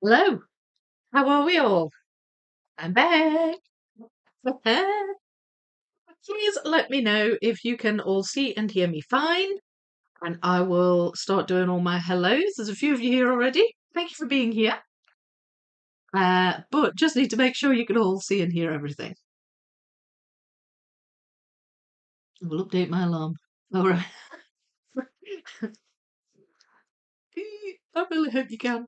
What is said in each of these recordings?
Hello, how are we all? I'm back. Please let me know if you can all see and hear me fine, and I will start doing all my hellos. There's a few of you here already. Thank you for being here. But just need to make sure you can all see and hear everything. I will update my alarm. All right. I really hope you can.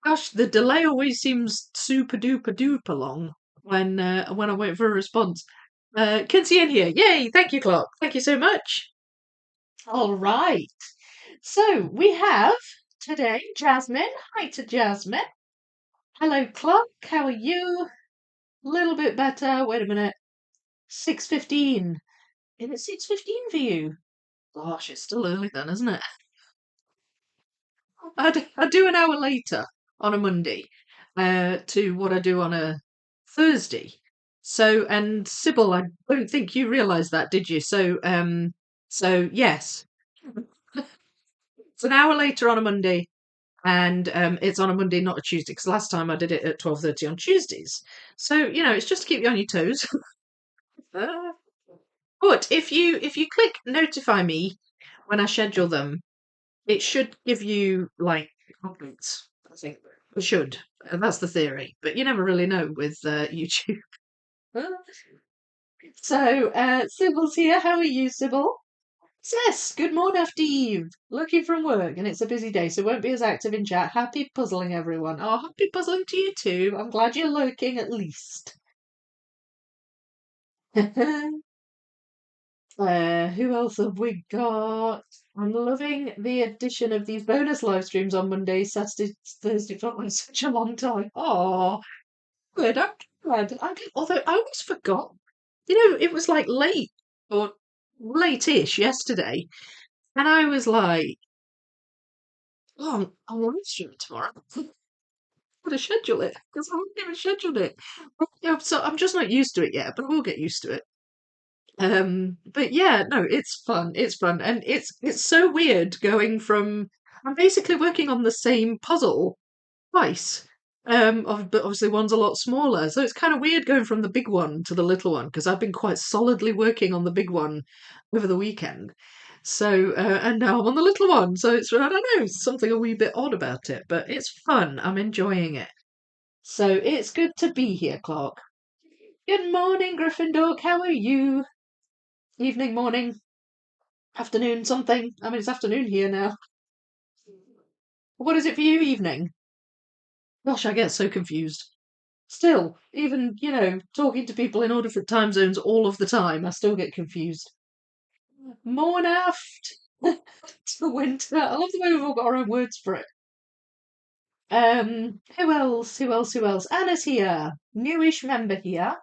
Gosh, the delay always seems super duper duper long when I wait for a response. Can see and hear. Yay! Thank you, Clark. Thank you so much. All right. So we have today Jasmine. Hi to Jasmine. Hello, Clark. How are you? A little bit better. Wait a minute. 6:15. Is it 6:15 for you? Gosh, it's still early then, isn't it? I do an hour later on a Monday, to what I do on a Thursday. So, and Sybil, I don't think you realised that, did you? So yes, it's an hour later on a Monday, and it's on a Monday, not a Tuesday, because last time I did it at 12:30 on Tuesdays. So it's just to keep you on your toes. Uh, but if you click notify me when I schedule them, it should give you like updates. I think it should. That's the theory, but you never really know with YouTube. So Sybil's here. How are you, Sybil? Yes, good morning after Eve. Looking from work, and it's a busy day, so won't be as active in chat. Happy puzzling, everyone. Oh, happy puzzling to you too. I'm glad you're lurking at least. Who else have we got? I'm loving the addition of these bonus live streams on Mondays, Saturdays, Thursday. Felt like such a long time. Oh, good. I'm glad. Although I almost forgot. It was like late or late-ish yesterday, and I was like, "Oh, I'm live streaming tomorrow. Gotta schedule it because I haven't even scheduled it." Yeah, so I'm just not used to it yet, but I will get used to it. But yeah, no, it's fun. It's fun, and it's so weird going from. I'm basically working on the same puzzle twice. But obviously one's a lot smaller, so it's kind of weird going from the big one to the little one because I've been quite solidly working on the big one over the weekend. So and now I'm on the little one, so it's I don't know, something a wee bit odd about it, but it's fun. I'm enjoying it. So it's good to be here, Clark. Good morning, Gryffindor. How are you? Evening, morning, afternoon, something. I mean, it's afternoon here now. What is it for you, evening? Gosh, I get so confused. Still, even, talking to people in all different time zones all of the time, I still get confused. Morn aft to winter. I love the way we've all got our own words for it. Who else? Who else? Who else? Anna's here. Newish member here.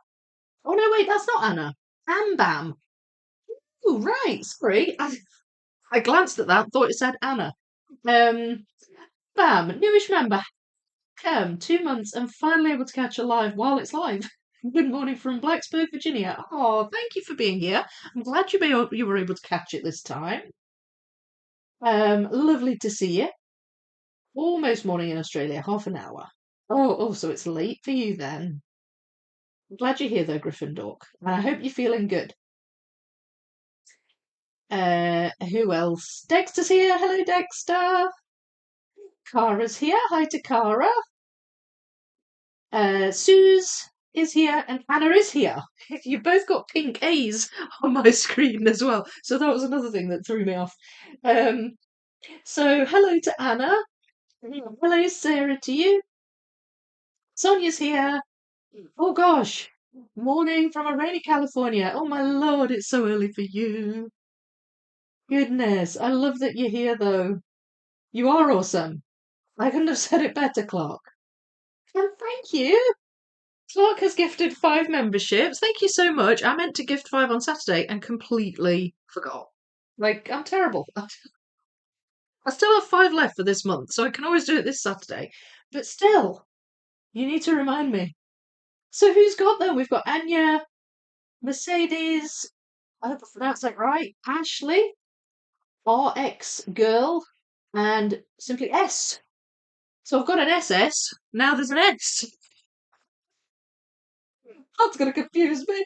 Oh no, wait, that's not Anna. Am Bam. Oh, right. Sorry. I glanced at that, thought it said Anna. Um, Bam, newish member. 2 months and finally able to catch a live while it's live. Good morning from Blacksburg, Virginia. Oh, thank you for being here. I'm glad you were able to catch it this time. Lovely to see you. Almost morning in Australia, half an hour. Oh, so it's late for you then. I'm glad you're here though, Gryffindor, and I hope you're feeling good. Who else? Dexter's here. Hello, Dexter. Kara's here. Hi to Kara. Suze is here and Anna is here. You both got pink A's on my screen as well, so that was another thing that threw me off. Um, so hello to Anna. Hello, Sarah, to you. Sonia's here. Oh gosh, morning from a rainy California. Oh my lord, it's so early for you. Goodness, I love that you're here though. You are awesome. I couldn't have said it better, Clark. And thank you. Clark has gifted 5 memberships. Thank you so much. I meant to gift 5 on Saturday and completely forgot. Like, I'm terrible. I still have 5 left for this month, so I can always do it this Saturday. But still, you need to remind me. So who's got them? We've got Anya, Mercedes, I hope I pronounced that right, Ashley, RX Girl, and simply S. So I've got an SS, now there's an S. That's going to confuse me.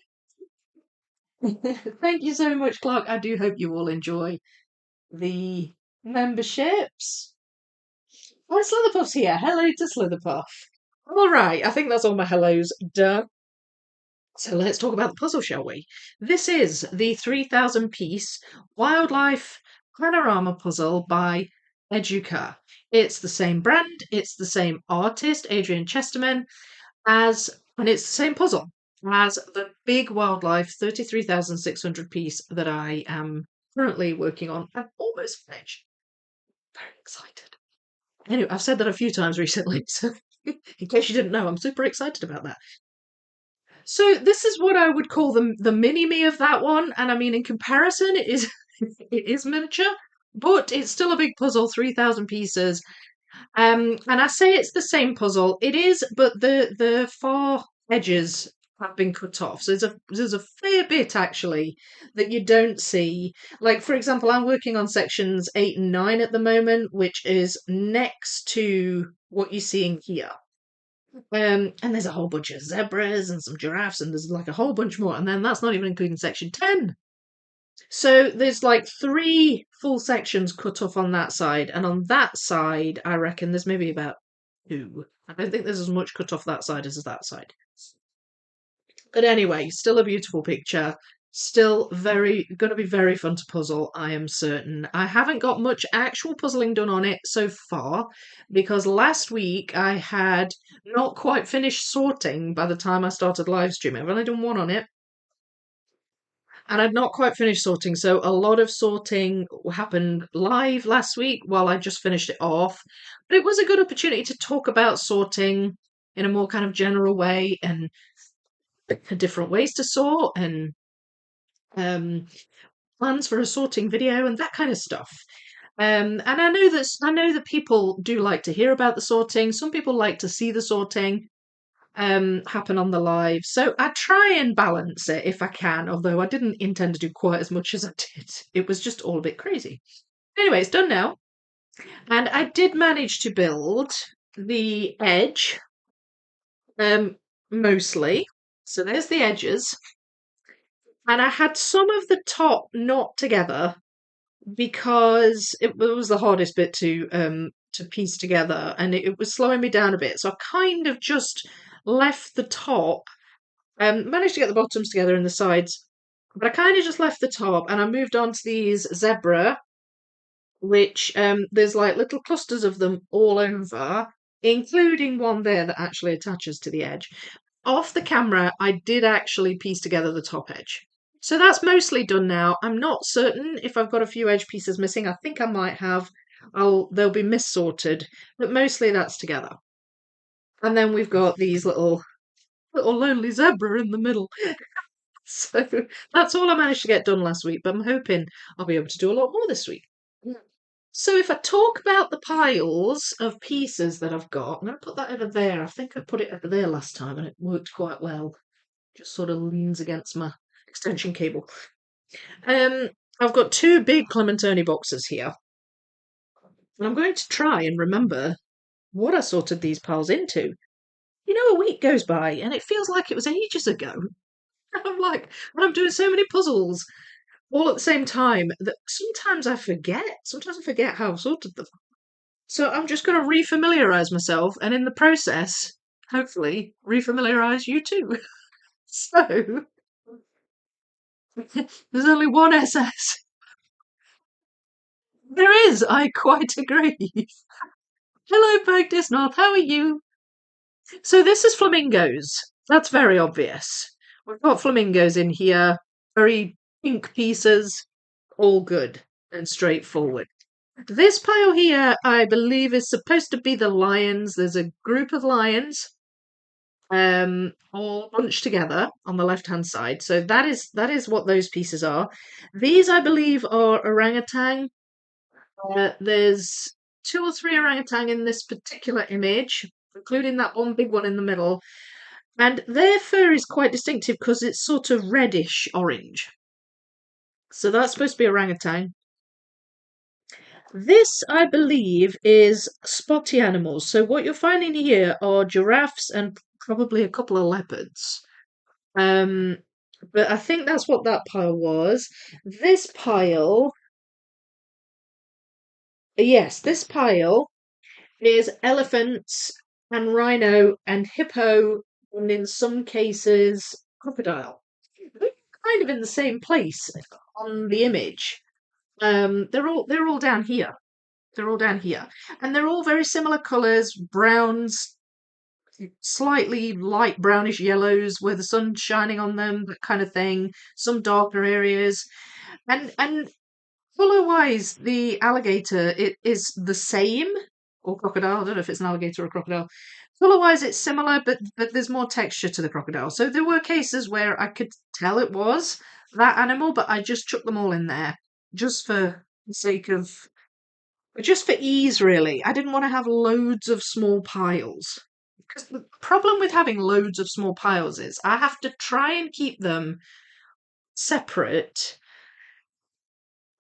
Thank you so much, Clark. I do hope you all enjoy the memberships. Oh, Slitherpuff's here. Hello to Slitherpuff. All right, I think that's all my hellos done. So let's talk about the puzzle, shall we? This is the 3,000 piece wildlife panorama puzzle by Educa. It's the same brand, it's the same artist, Adrian Chesterman, and it's the same puzzle as the big wildlife 33,600 piece that I am currently working on. I'm almost finished. Very excited. Anyway, I've said that a few times recently, so in case you didn't know, I'm super excited about that. So this is what I would call the mini me of that one, and I mean in comparison, it is it is miniature, but it's still a big puzzle, 3,000 pieces. And I say it's the same puzzle. It is, but the far edges have been cut off. So there's a fair bit actually that you don't see. Like for example, I'm working on sections 8 and 9 at the moment, which is next to what you're seeing here. And there's a whole bunch of zebras and some giraffes, and there's like a whole bunch more, and then that's not even including section 10. So there's like 3 full sections cut off on that side, and on that side, I reckon there's maybe about 2. I don't think there's as much cut off that side as that side. But anyway, still a beautiful picture. Still very going to be very fun to puzzle, I am certain. I haven't got much actual puzzling done on it so far because last week I had not quite finished sorting by the time I started live streaming. I've only done one on it. And I'd not quite finished sorting, so a lot of sorting happened live last week while I just finished it off. But it was a good opportunity to talk about sorting in a more kind of general way and different ways to sort and um, plans for a sorting video and that kind of stuff. And I know that people do like to hear about the sorting. Some people like to see the sorting happen on the live. So I try and balance it if I can, although I didn't intend to do quite as much as I did. It was just all a bit crazy. Anyway, it's done now. And I did manage to build the edge mostly. So there's the edges. And I had some of the top not together because it was the hardest bit to piece together, and it was slowing me down a bit. So I kind of just left the top, managed to get the bottoms together and the sides, but I kind of just left the top, and I moved on to these zebra, which there's like little clusters of them all over, including one there that actually attaches to the edge. Off the camera, I did actually piece together the top edge. So that's mostly done now. I'm not certain if I've got a few edge pieces missing. I think I might have. They'll be mis-sorted, but mostly that's together. And then we've got these little lonely zebra in the middle. So that's all I managed to get done last week, but I'm hoping I'll be able to do a lot more this week. So if I talk about the piles of pieces that I've got, I'm going to put that over there. I think I put it over there last time and it worked quite well. Just sort of leans against my extension cable. I've got 2 big Clementoni boxes here. And I'm going to try and remember what I sorted these piles into. You know, a week goes by and it feels like it was ages ago. I'm like, and I'm doing so many puzzles all at the same time that sometimes I forget. Sometimes I forget how I've sorted them. So I'm just going to refamiliarize myself and in the process, hopefully, refamiliarize you too. So, there's only one SS. There is, I quite agree. Hello, Practice North, how are you? So this is flamingos. That's very obvious. We've got flamingos in here, very pink pieces, all good and straightforward. This pile here, I believe, is supposed to be the lions. There's a group of lions, all bunched together on the left-hand side. So that is what those pieces are. These, I believe, are orangutan. There's 2 or 3 orangutan in this particular image, including that one big one in the middle. And their fur is quite distinctive because it's sort of reddish orange. So that's supposed to be orangutan. This, I believe, is spotty animals. So what you're finding here are giraffes and probably a couple of leopards. Um, but I think that's what that pile was. This pile, yes, this pile is elephants and rhino and hippo, and in some cases, crocodile. They're kind of in the same place on the image. They're all down here. They're all down here, and they're all very similar colours: browns, slightly light brownish yellows where the sun's shining on them, that kind of thing. Some darker areas, and colour wise, the alligator it is the same, or crocodile. I don't know if it's an alligator or a crocodile. Colour wise, it's similar, but there's more texture to the crocodile. So there were cases where I could tell it was that animal, but I just chucked them all in there just for the sake of just for ease, really. I didn't want to have loads of small piles. Because the problem with having loads of small piles is I have to try and keep them separate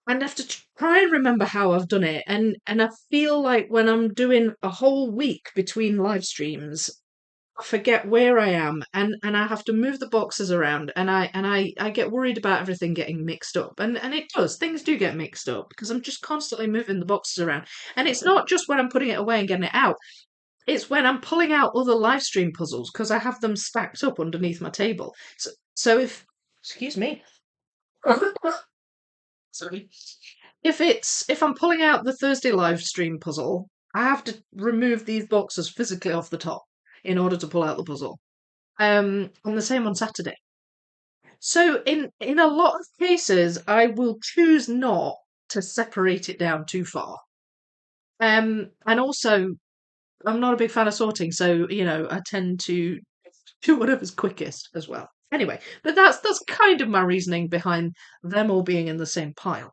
and have to try and remember how I've done it. And I feel like when I'm doing a whole week between live streams, I forget where I am and I have to move the boxes around and I get worried about everything getting mixed up. And it does. Things do get mixed up because I'm just constantly moving the boxes around. And it's not just when I'm putting it away and getting it out. It's when I'm pulling out other live stream puzzles because I have them stacked up underneath my table. So if excuse me. Sorry. If I'm pulling out the Thursday live stream puzzle, I have to remove these boxes physically off the top in order to pull out the puzzle. And the same on Saturday. So in a lot of cases, I will choose not to separate it down too far. And also, I'm not a big fan of sorting, so I tend to do whatever's quickest as well. Anyway, but that's kind of my reasoning behind them all being in the same pile.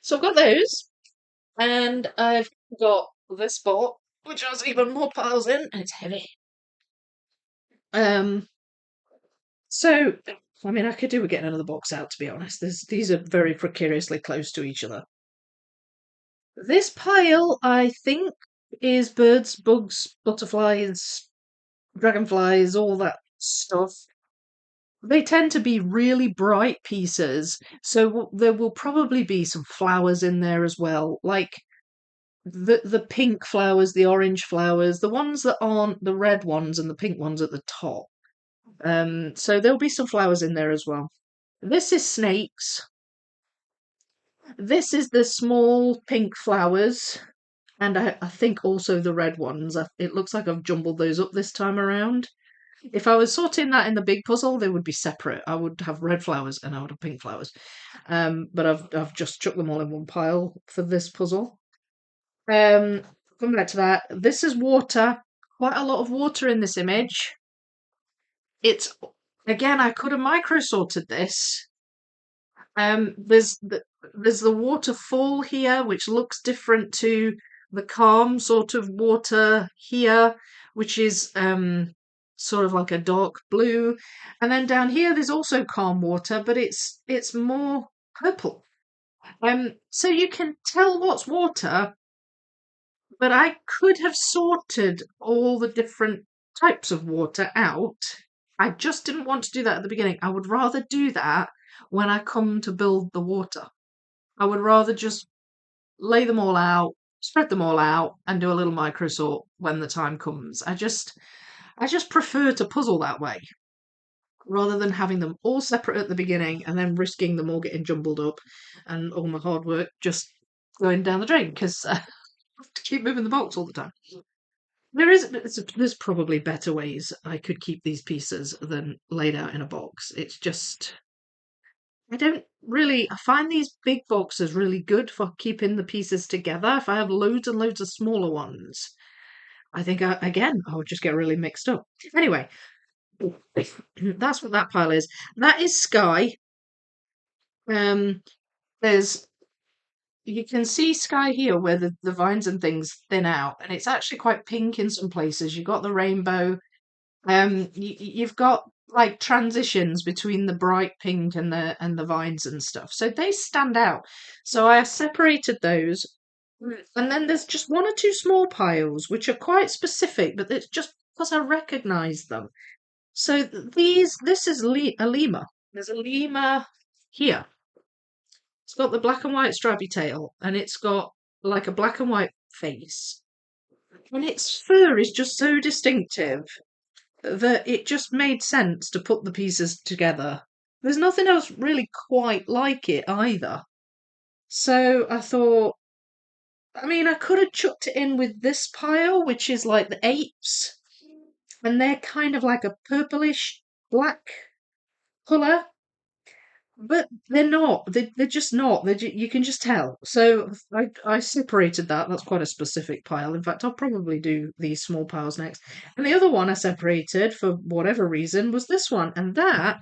So I've got those, and I've got this pot, which has even more piles in, and it's heavy. Um, so I mean, I could do with getting another box out, to be honest. These are very precariously close to each other. This pile, I think, is birds, bugs, butterflies, dragonflies, all that stuff. They tend to be really bright pieces, so there will probably be some flowers in there as well, like the pink flowers, the orange flowers, the ones that aren't the red ones and the pink ones at the top. So there'll be some flowers in there as well. This is snakes. This is the small pink flowers, and I think also the red ones. It looks like I've jumbled those up this time around. If I was sorting that in the big puzzle, they would be separate. I would have red flowers and I would have pink flowers. But I've just chucked them all in one pile for this puzzle. Um, Coming back to that, this is water. Quite a lot of water in this image. It's again, I could have micro sorted this. There's the waterfall here, which looks different to the calm sort of water here, which is sort of like a dark blue. And then down here there's also calm water, but it's more purple. So you can tell what's water, but I could have sorted all the different types of water out. I just didn't want to do that at the beginning. I would rather do that when I come to build the water. I would rather just lay them all out, spread them all out, and do a little micro sort when the time comes. I just prefer to puzzle that way rather than having them all separate at the beginning and then risking them all getting jumbled up and all my hard work just going down the drain because I have to keep moving the box all the time. There's probably better ways I could keep these pieces than laid out in a box. It's just I find these big boxes really good for keeping the pieces together. If I have loads and loads of smaller ones, I think I would just get really mixed up. Anyway, that's what that pile is. That is sky. Um, there's you can see sky here where the vines and things thin out, and it's actually quite pink in some places. You've got the rainbow. You've got like transitions between the bright pink and the vines and stuff. So they stand out. So I separated those. And then there's just one or two small piles which are quite specific, but it's just because I recognise them. So this is a lemur. There's a lemur here. It's got the black and white stripy tail, and it's got like a black and white face. And its fur is just so distinctive that it just made sense to put the pieces together. There's nothing else really quite like it either. So I thought, I mean, I could have chucked it in with this pile, which is like the apes, and they're kind of like a purplish black colour, but they're not. They're just not. You can just tell. So I separated that. That's quite a specific pile. In fact, I'll probably do these small piles next. And the other one I separated for whatever reason was this one, and that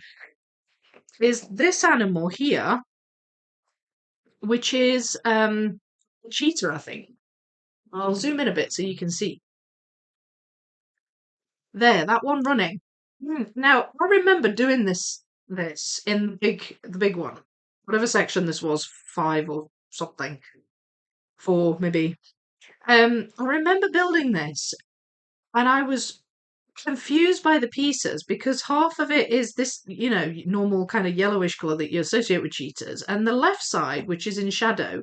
is this animal here, which is a cheetah, I think. I'll zoom in a bit so you can see. There, that one running. Now, I remember doing this in the big one. Whatever section this was, 5 or something. 4 maybe. I remember building this and I was confused by the pieces because half of it is this, normal kind of yellowish colour that you associate with cheetahs, and the left side, which is in shadow,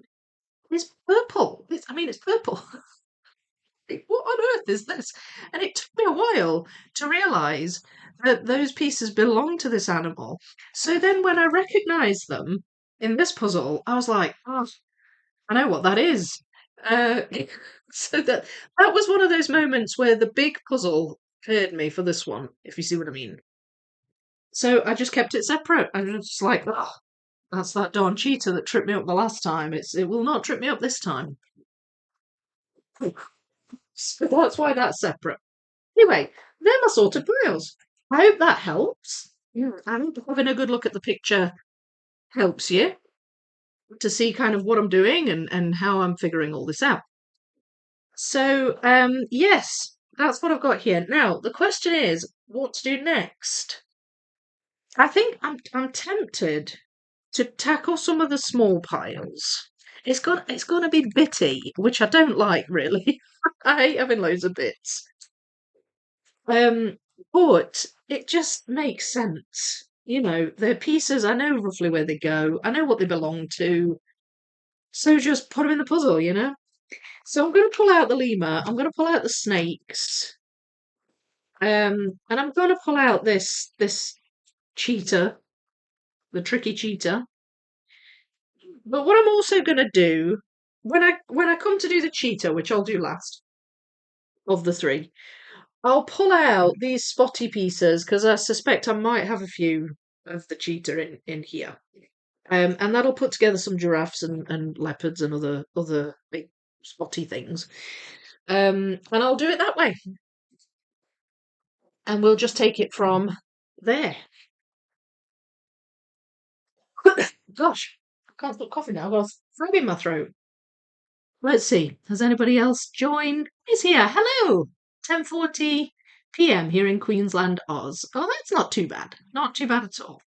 is purple. It's purple. What on earth is this? And it took me a while to realise that those pieces belong to this animal. So then when I recognised them in this puzzle, I was like, oh, I know what that is. Uh, so that was one of those moments where the big puzzle cleared me for this one, if you see what I mean. So I just kept it separate. I was just like, oh, that's that darn cheetah that tripped me up the last time. It will not trip me up this time. So that's why that's separate. Anyway, they're my sorted piles. I hope that helps. I hope having a good look at the picture helps you to see kind of what I'm doing and how I'm figuring all this out. So, yes, that's what I've got here. Now, the question is, what to do next? I think I'm tempted to tackle some of the small piles. It's gonna be bitty, which I don't like really. I hate having loads of bits. Um, but it just makes sense. They're pieces. I know roughly where they go. I know what they belong to. So just put them in the puzzle. So I'm going to pull out the lemur. I'm going to pull out the snakes. And I'm going to pull out this cheetah, the tricky cheetah. But what I'm also going to do when I come to do the cheetah, which I'll do last of the three, I'll pull out these spotty pieces because I suspect I might have a few of the cheetah in here. And that'll put together some giraffes and leopards and other big spotty things. And I'll do it that way. And we'll just take it from there. Gosh, I can't stop coughing now. I've got a frog in my throat. Let's see. Has anybody else joined? Is here. Hello. 10:40 p.m. here in Queensland, Oz. Oh, that's not too bad. Not too bad at all.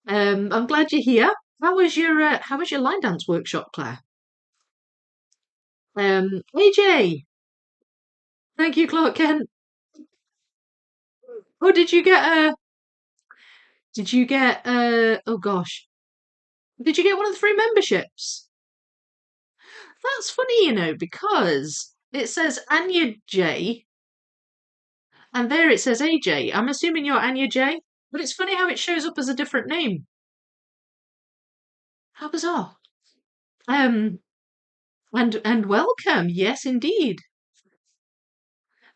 I'm glad you're here. How was your line dance workshop, Claire? AJ, thank you, Clark Kent. Oh, did you get oh gosh, did you get one of the free memberships? That's funny, because it says Anya J, and there it says AJ. I'm assuming you're Anya J, but it's funny how it shows up as a different name. How bizarre. And welcome. Yes, indeed.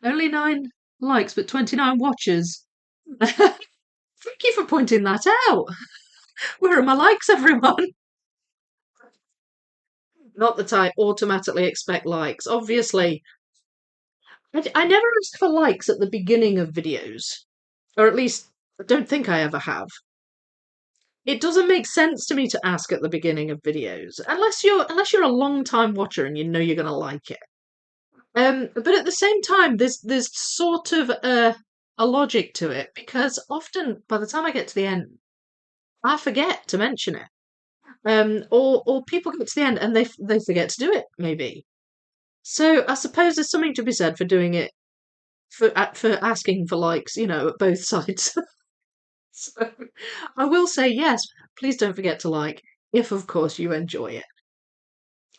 Only 9 likes, but 29 watches. Thank you for pointing that out. Where are my likes, everyone? Not that I automatically expect likes. Obviously, I never ask for likes at the beginning of videos, or at least I don't think I ever have. It doesn't make sense to me to ask at the beginning of videos, unless you're a long time watcher and you know you're going to like it. But at the same time, there's sort of a logic to it because often by the time I get to the end, I forget to mention it. Or people get to the end and they forget to do it, maybe. So I suppose there's something to be said for doing it for asking for likes, at both sides. So I will say yes, please don't forget to like, if of course you enjoy it.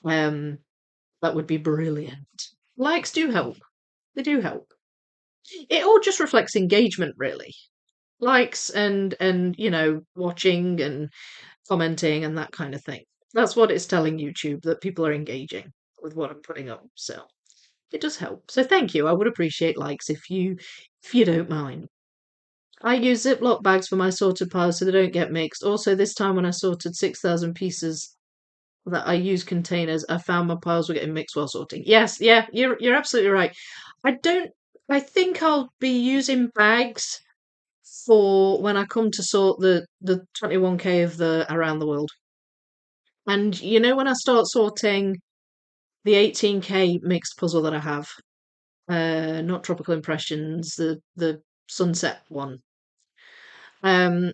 Um, that would be brilliant. Likes do help. They do help. It all just reflects engagement, really. Likes and watching and commenting and that kind of thing. That's what it's telling YouTube, that people are engaging with what I'm putting up. So it does help. So thank you. I would appreciate likes if you don't mind. I use Ziploc bags for my sorted piles so they don't get mixed. Also, this time when I sorted 6,000 pieces that I use containers, I found my piles were getting mixed while sorting. Yes, yeah, you're absolutely right. I don't. I think I'll be using bags for when I come to sort the 21K of the around the world. And when I start sorting the 18K mixed puzzle that I have, not Tropical Impressions, the Sunset one, um,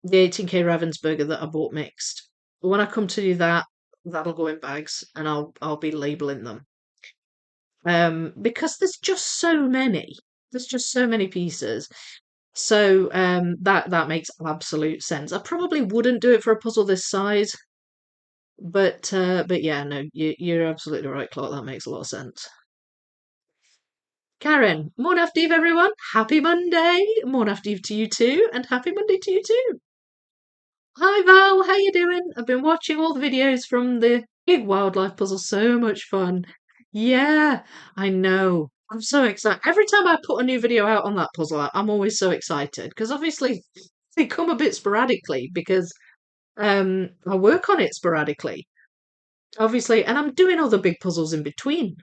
the 18K Ravensburger that I bought mixed. When I come to do that, that'll go in bags, and I'll be labeling them. Because there's just so many. There's just so many pieces. So that makes absolute sense. I probably wouldn't do it for a puzzle this size, but yeah, no, you're absolutely right, Clark. That makes a lot of sense. Karen, morning after eve, everyone. Happy Monday. Morning after eve to you too, and happy Monday to you too. Hi Val, how you doing? I've been watching all the videos from the big wildlife puzzle. So much fun. Yeah, I know. I'm so excited. Every time I put a new video out on that puzzle, I'm always so excited because obviously they come a bit sporadically because I work on it sporadically, obviously, and I'm doing other big puzzles in between.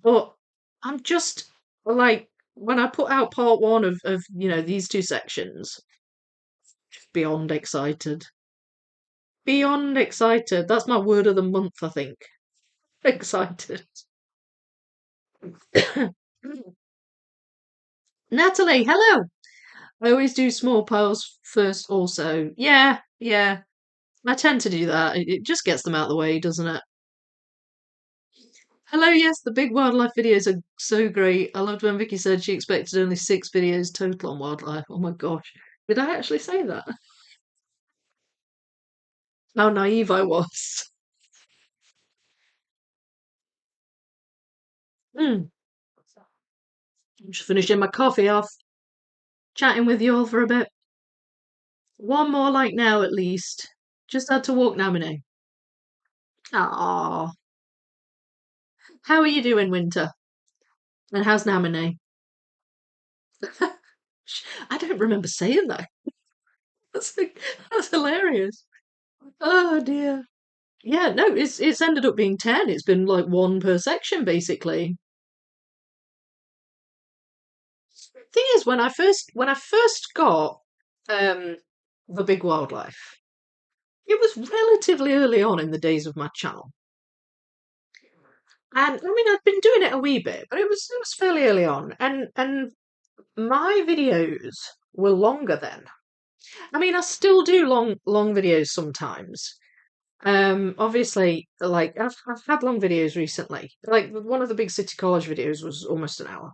But I'm just like when I put out part one of these two sections, beyond excited. Beyond excited. That's my word of the month, I think. Excited. Natalie, hello. I always do small piles first also. Yeah, yeah. I tend to do that. It just gets them out of the way, doesn't it? Hello, yes, the big wildlife videos are so great. I loved when Vicky said she expected only 6 videos total on wildlife. Oh my gosh. Did I actually say that? How naive I was. Mm. I'm just finishing my coffee off, chatting with you all for a bit. One more like now at least. Just had to walk Namine. Ah, how are you doing, Winter? And how's Namine? I don't remember saying that. That's that's hilarious. Oh dear. Yeah, no, it's ended up being 10. It's been like one per section basically. Thing is, when I first got um the big wildlife, it was relatively early on in the days of my channel. And I mean, I'd been doing it a wee bit, but it was fairly early on, and my videos were longer then. I mean, I still do long videos sometimes. Obviously, like I've had long videos recently. Like one of the big city college videos was almost an hour.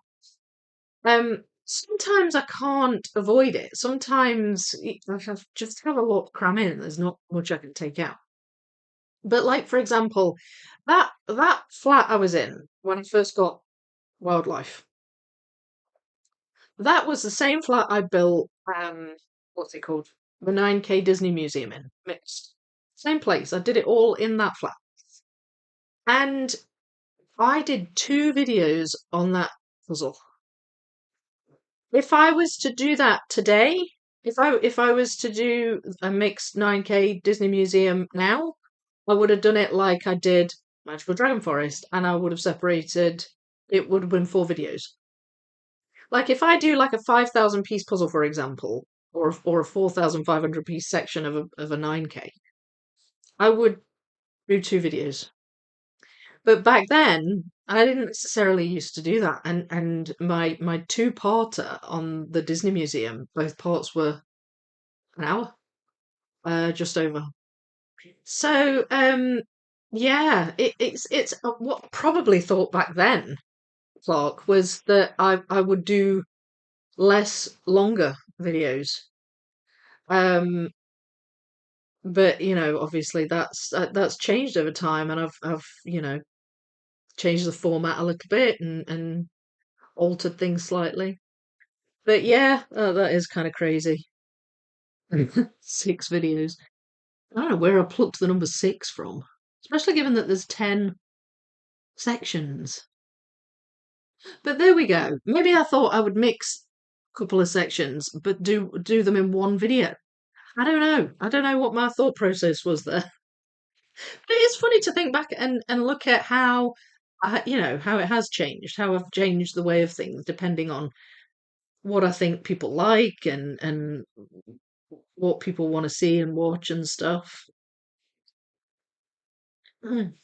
Sometimes I can't avoid it. Sometimes just have a lot cram in. There's not much I can take out. But like for example, that flat I was in when I first got wildlife, that was the same flat I built. What's it called? The 9K Disney Museum in mixed. Same place. I did it all in that flat, and I did 2 videos on that puzzle. If I was to do that today, if I was to do a mixed 9K Disney Museum now, I would have done it like I did Magical Dragon Forest, and I would have separated. It would have been 4 videos. Like if I do like a 5,000 piece puzzle, for example, or a 4,500 piece section of a 9K, I would do 2 videos. But back then, I didn't necessarily used to do that. And my two-parter on the Disney Museum, both parts were an hour, just over. So, yeah, it's what probably thought back then, Clark, was that I would do less longer videos. Um, but obviously that's changed over time, and I've changed the format a little bit and altered things slightly. But yeah, that is kind of crazy. 6 videos. I don't know where I plucked the number 6 from, especially given that there's 10 sections. But there we go. Maybe I thought I would mix a couple of sections, but do them in one video. I don't know. I don't know what my thought process was there. But it is funny to think back and look at how, how it has changed, how I've changed the way of things depending on what I think people like and what people want to see and watch and stuff. Mm.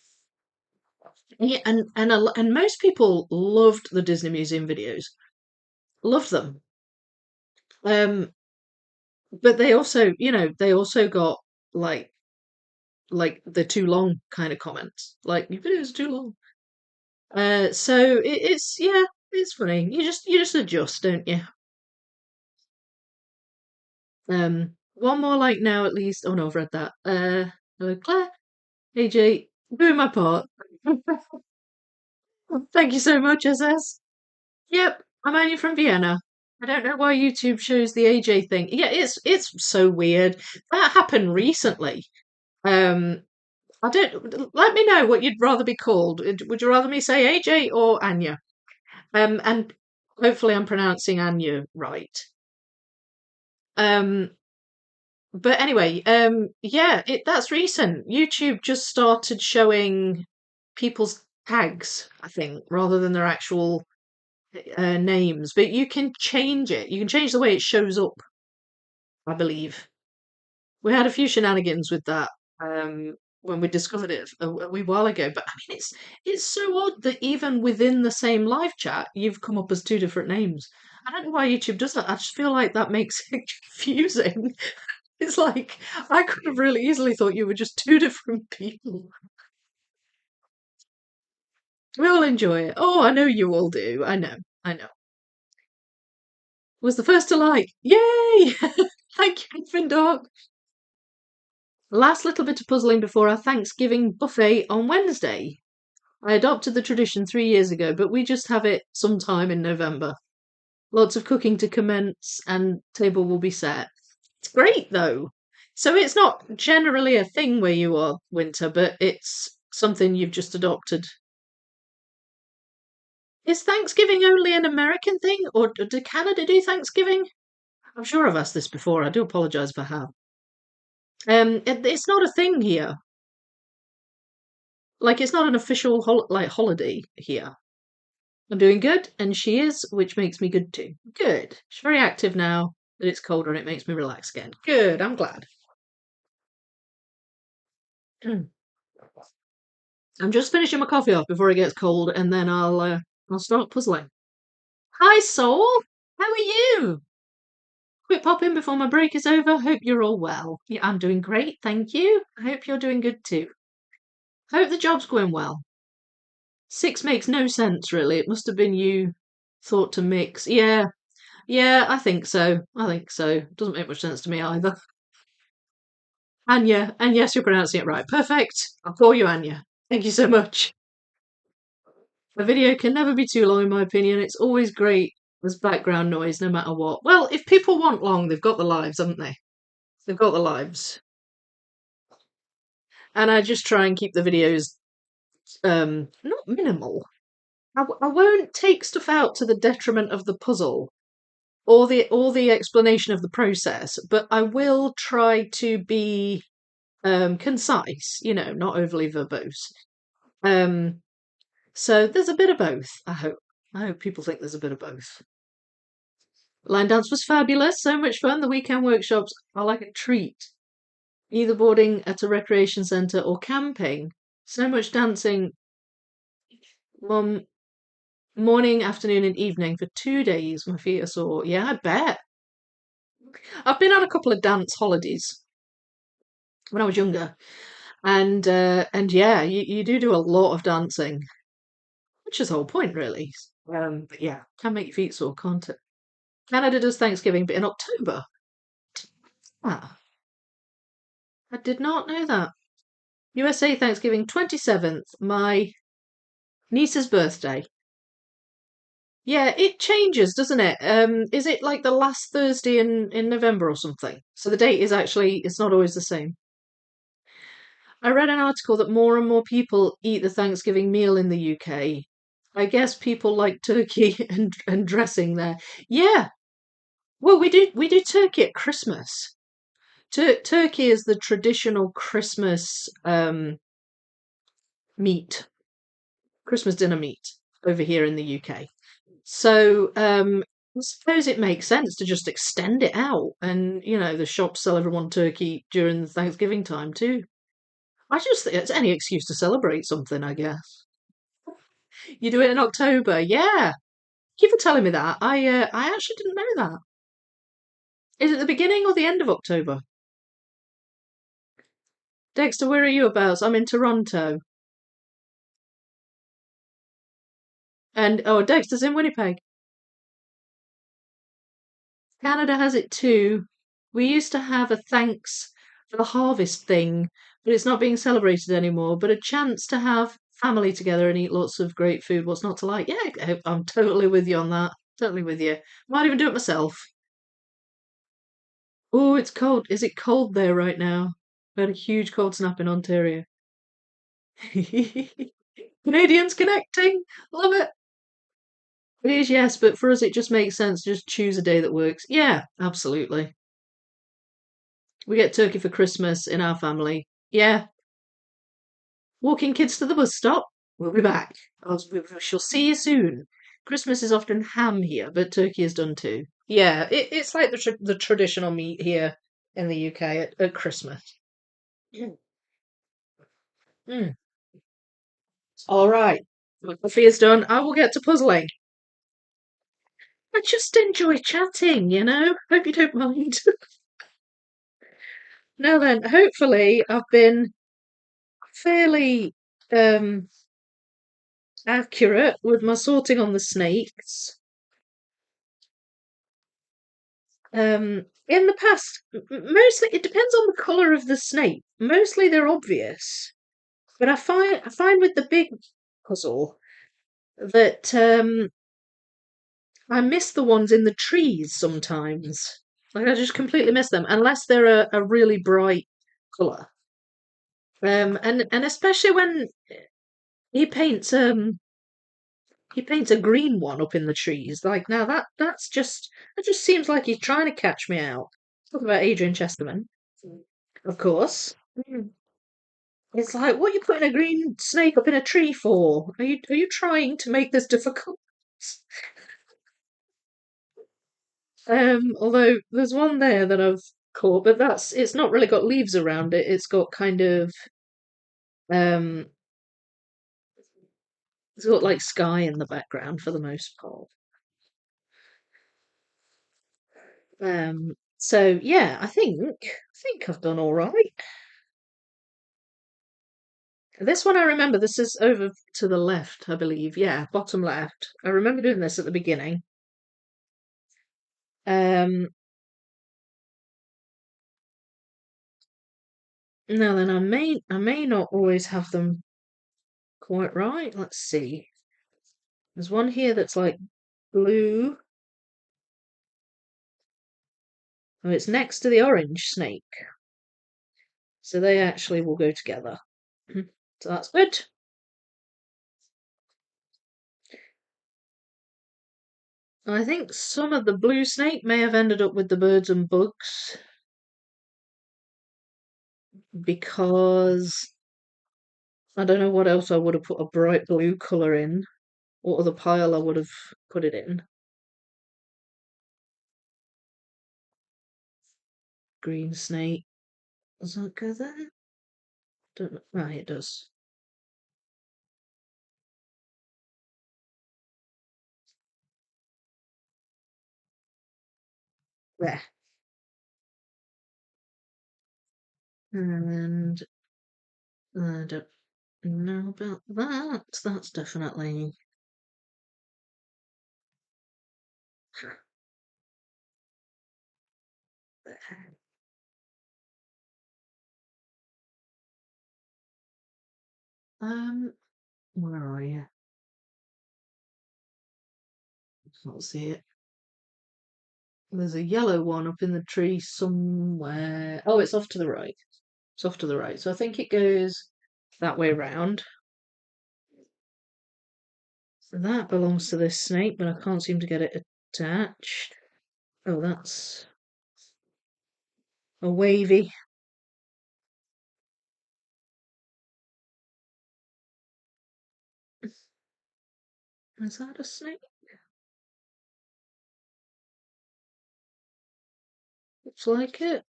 Yeah, and most people loved the Disney Museum videos, loved them. Um, but they also got like the too long kind of comments, like your videos are too long. So it's yeah, it's funny. You just adjust, don't you? One more like now at least. Oh no, I've read that. Hello Claire, AJ, doing my part. Thank you so much, SS. Yep, I'm only from Vienna. I don't know why YouTube shows the AJ thing. Yeah, it's so weird. That happened recently. Um, I don't. Let me know what you'd rather be called. Would you rather me say AJ or Anya? And hopefully I'm pronouncing Anya right. Um, but anyway, yeah, that's recent. YouTube just started showing people's tags, I think, rather than their actual names. But you can change it. You can change the way it shows up, I believe. We had a few shenanigans with that when we discovered it a wee while ago. But I mean, it's so odd that even within the same live chat, you've come up as two different names. I don't know why YouTube does that. I just feel like that makes it confusing. It's like I could have really easily thought you were just two different people. We all enjoy it. Oh, I know you all do. I know. I know. Was the first to like. Yay! Thank you, Findog. Last little bit of puzzling before our Thanksgiving buffet on Wednesday. I adopted the tradition 3 years ago, but we just have it sometime in November. Lots of cooking to commence, and table will be set. It's great though. So it's not generally a thing where you are, Winter, but it's something you've just adopted. Is Thanksgiving only an American thing, or do Canada do Thanksgiving? I'm sure I've asked this before. I do apologise if I have. It's not a thing here. Like it's not an official holiday here. I'm doing good, and she is, which makes me good too. Good. She's very active now that it's colder and it makes me relax again. Good, I'm glad. I'm just finishing my coffee off before it gets cold, and then I'll start puzzling. Hi, Soul. How are you? Quick pop in before my break is over. Hope you're all well. Yeah, I'm doing great, thank you. I hope you're doing good too. Hope the job's going well. 6 makes no sense, really. It must have been you thought to mix. Yeah, yeah, I think so. I think so. Doesn't make much sense to me either. Anya, and yes, you're pronouncing it right. Perfect. I'll call you Anya. Thank you so much. A video can never be too long, in my opinion. It's always great as background noise, no matter what. Well, if people want long, they've got the lives, haven't they? They've got the lives. And I just try and keep the videos not minimal. I won't take stuff out to the detriment of the puzzle or the explanation of the process, but I will try to be concise, not overly verbose. Um, so there's a bit of both, I hope. I hope people think there's a bit of both. Line dance was fabulous, so much fun. The weekend workshops are like a treat. Either boarding at a recreation centre or camping. So much dancing Mum, morning, afternoon, and evening for 2 days. My feet are sore. Yeah, I bet. I've been on a couple of dance holidays when I was younger, and yeah, you do a lot of dancing, which is the whole point, really. But yeah, can make your feet sore, can't it? Canada does Thanksgiving, but in October. Ah, I did not know that. USA Thanksgiving 27th, my niece's birthday. Yeah, it changes, doesn't it? Is it like the last Thursday in November or something? So the date is actually, it's not always the same. I read an article that more and more people eat the Thanksgiving meal in the UK. I guess people like turkey and dressing there. Yeah, well, we do turkey at Christmas. Turkey is the traditional Christmas meat, Christmas dinner meat over here in the UK. So I suppose it makes sense to just extend it out, and the shops sell everyone turkey during the Thanksgiving time too. I just think it's any excuse to celebrate something, I guess. You do it in October, yeah. Keep on telling me that. I actually didn't know that. Is it the beginning or the end of October? Dexter, where are you about? I'm in Toronto, and oh, Dexter's in Winnipeg. Canada has it too. We used to have a thanks for the harvest thing, but it's not being celebrated anymore. But a chance to have family together and eat lots of great food. What's not to like? Yeah, I'm totally with you on that. Totally with you. Might even do it myself. Oh, it's cold. Is it cold there right now? We had a huge cold snap in Ontario. Canadians connecting. Love it. It is, yes, but for us it just makes sense. Just choose a day that works. Yeah, absolutely. We get turkey for Christmas in our family. Yeah, walking kids to the bus stop. We'll be back. We shall see you soon. Christmas is often ham here, but turkey is done too. Yeah, it's like the traditional meat here in the UK at Christmas. Mm. Mm. All right. My coffee is done. I will get to puzzling. I just enjoy chatting. Hope you don't mind. Now then, hopefully I've been fairly um accurate with my sorting on the snakes. In the past, mostly it depends on the colour of the snake. Mostly they're obvious, but I find with the big puzzle that I miss the ones in the trees sometimes. Like I just completely miss them unless they're a really bright colour. And especially when he paints um he paints a green one up in the trees. Like now that just seems like he's trying to catch me out. Talk about Adrian Chesterman, of course. Mm. It's like, what are you putting a green snake up in a tree for? Are you trying to make this difficult? Although there's one there that I've caught, but it's not really got leaves around it. It's got kind of um it's got like sky in the background for the most part. So yeah, I think I've done all right. This one I remember. This is over to the left, I believe. Yeah, bottom left. I remember doing this at the beginning. Um, Now then, I may not always have them quite right. Let's see. There's one here that's like blue. Oh, it's next to the orange snake, so they actually will go together. So that's good. I think some of the blue snake may have ended up with the birds and bugs because I don't know what else I would have put a bright blue colour in. What other pile I would have put it in. Green snake. Does that go there? Don't know. Ah, it does. There. And I don't know about that. That's definitely. There. Where are you? Can't see it. There's a yellow one up in the tree somewhere. Oh, it's off to the right. It's off to the right. So I think it goes that way round. So that belongs to this snake, but I can't seem to get it attached. Oh, that's a wavy. Is that a snake? Looks like it.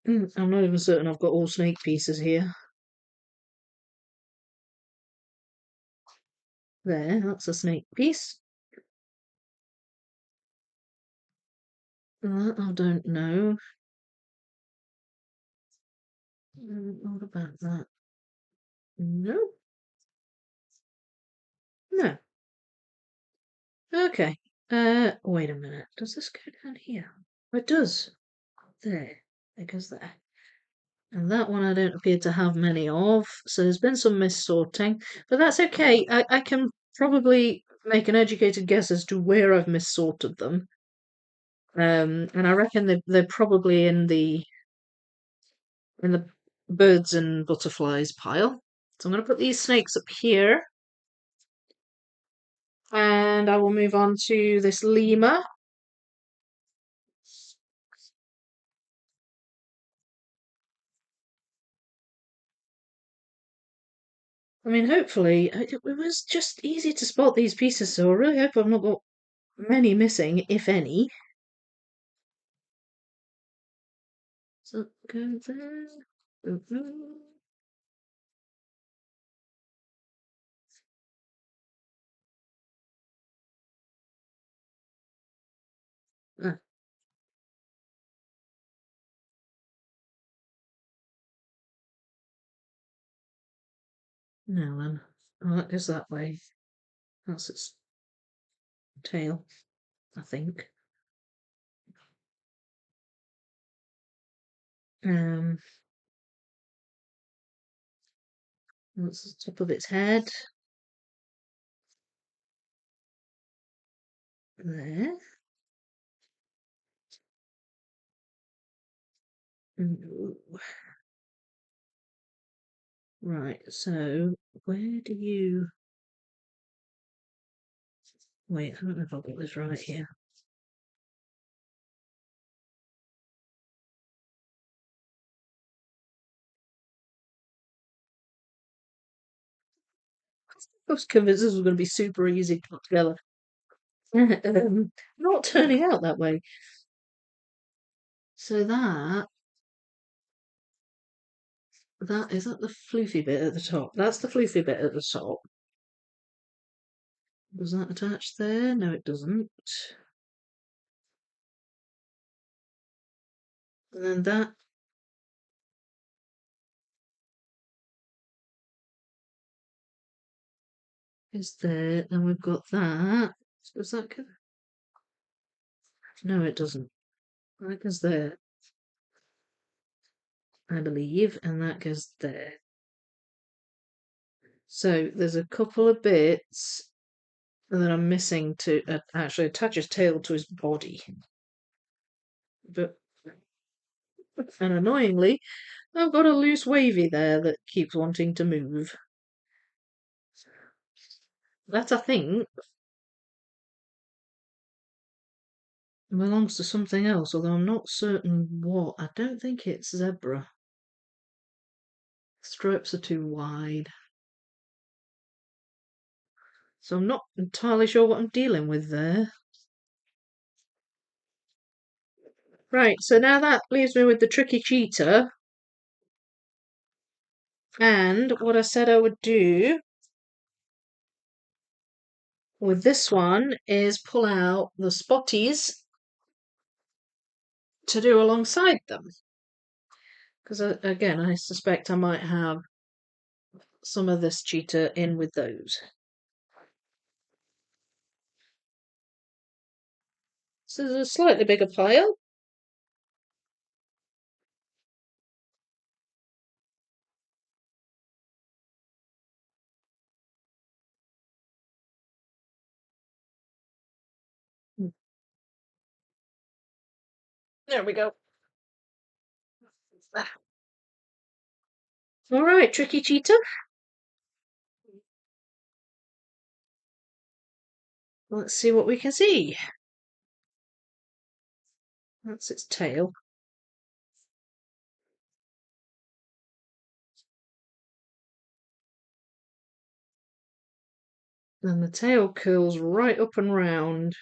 I'm not even certain I've got all snake pieces here. There, that's a snake piece. That I don't know. What about that? No, no. Okay. Wait a minute. Does this go down here? Oh, it does. There. It goes there. And that one I don't appear to have many of, so there's been some missorting. But that's okay. I can probably make an educated guess as to where I've missorted them. And I reckon they're probably in the birds and butterflies pile. So I'm going to put these snakes up here, and I will move on to this lemur. I mean, hopefully, it was just easy to spot these pieces, so I really hope I've not got many missing, if any. So go there. Ah, now then. Oh, that goes that way. That's its tail, I think. Um, that's the top of its head. There. Ooh. Right, so where do you... Wait, I don't know if I've got this right here. I was convinced this was going to be super easy to put together. Not turning out that way. So that is that the floofy bit at the top. That's the floofy bit at the top. Does that attach there? No, it doesn't. And then that is there, and we've got that. Does that go? No, it doesn't. That goes there, I believe, and that goes there. So there's a couple of bits that I'm missing to actually attach his tail to his body. But and annoyingly, I've got a loose wavy there that keeps wanting to move. That I think belongs to something else, although I'm not certain what. I don't think it's zebra. Stripes are too wide. So I'm not entirely sure what I'm dealing with there. Right, so now that leaves me with the tricky cheetah. And what I said I would do with this one is pull out the spotties to do alongside them. Because again, I suspect I might have some of this cheetah in with those. So there's a slightly bigger pile. There we go. All right, tricky cheetah. Let's see what we can see. That's its tail. And the tail curls right up and round.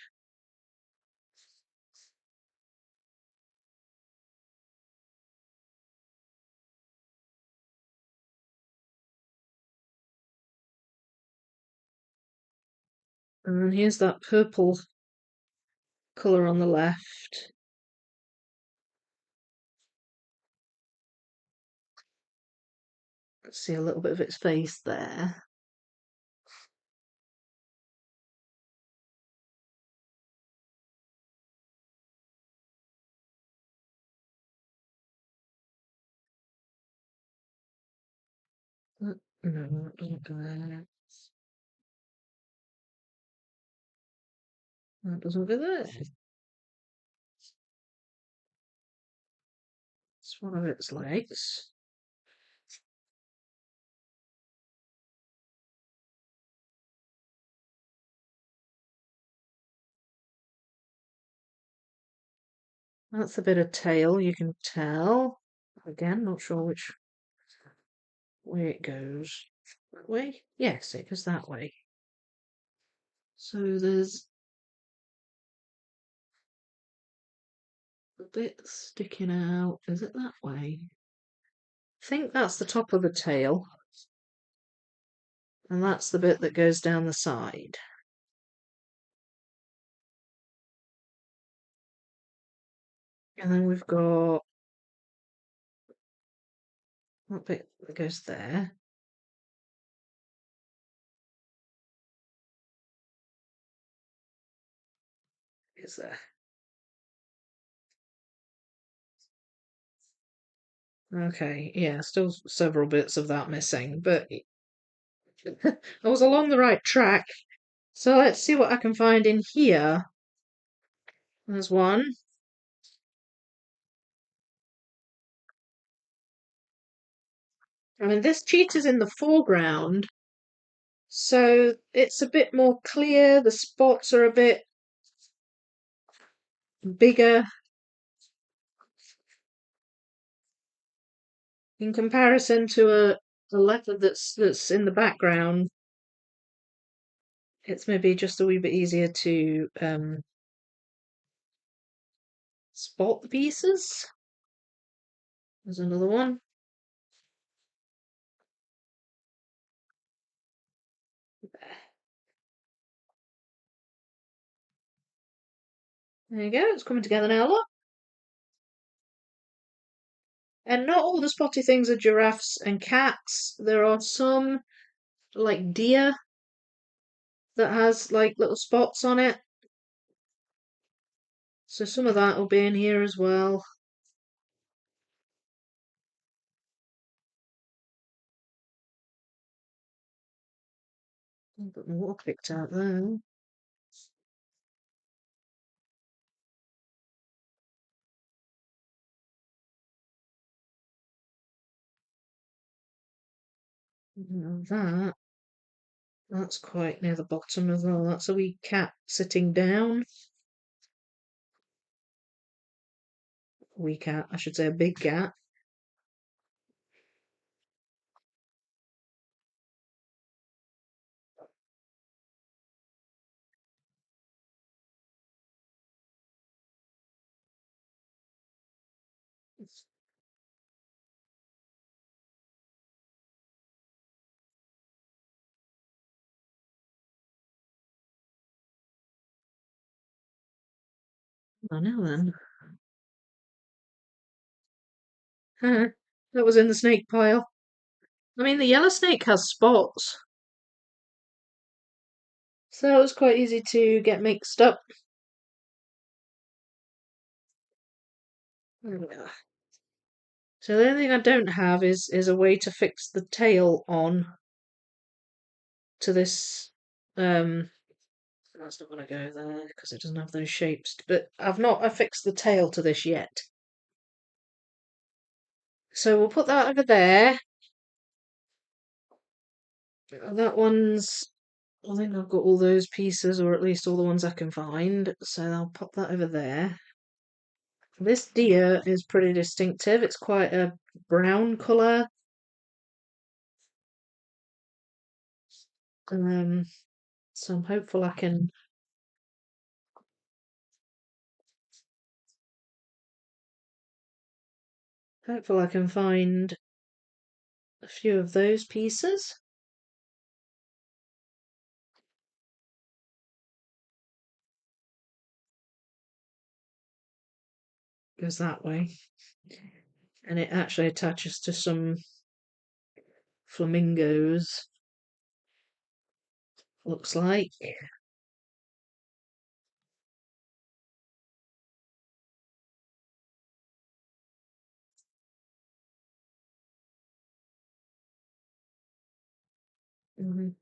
And then here's that purple colour on the left. Let's see a little bit of its face there. No, that doesn't go there. That doesn't go there. It's one of its legs. That's a bit of tail, you can tell. Again, not sure which way it goes. That way? Yes, it goes that way. So there's a bit sticking out. Is it that way? I think that's the top of the tail. And that's the bit that goes down the side. And then we've got that bit that goes there. Is there? Okay, yeah, still several bits of that missing, but I was along the right track. So let's see what I can find in here. There's one. I mean, this cheetah's in the foreground, so it's a bit more clear. The spots are a bit bigger in comparison to a leopard that's in the background. It's maybe just a wee bit easier to spot the pieces. There's another one. There you go, it's coming together now, look. And not all the spotty things are giraffes and cats. There are some, like deer, that has like little spots on it. So some of that will be in here as well. A bit more picked out there. That's quite near the bottom as well. That's a wee cat sitting down. Wee cat, I should say a big cat. Oh, now then. That was in the snake pile. I mean, the yellow snake has spots, so it was quite easy to get mixed up. Yeah. So the only thing I don't have is a way to fix the tail on to this. That's not going to go there because it doesn't have those shapes. But I've not affixed the tail to this yet. So we'll put that over there. That one's. I think I've got all those pieces, or at least all the ones I can find. So I'll pop that over there. This deer is pretty distinctive. It's quite a brown colour. Um, so I'm hopeful I can find a few of those pieces. Goes that way. And it actually attaches to some flamingos, looks like. Mhm.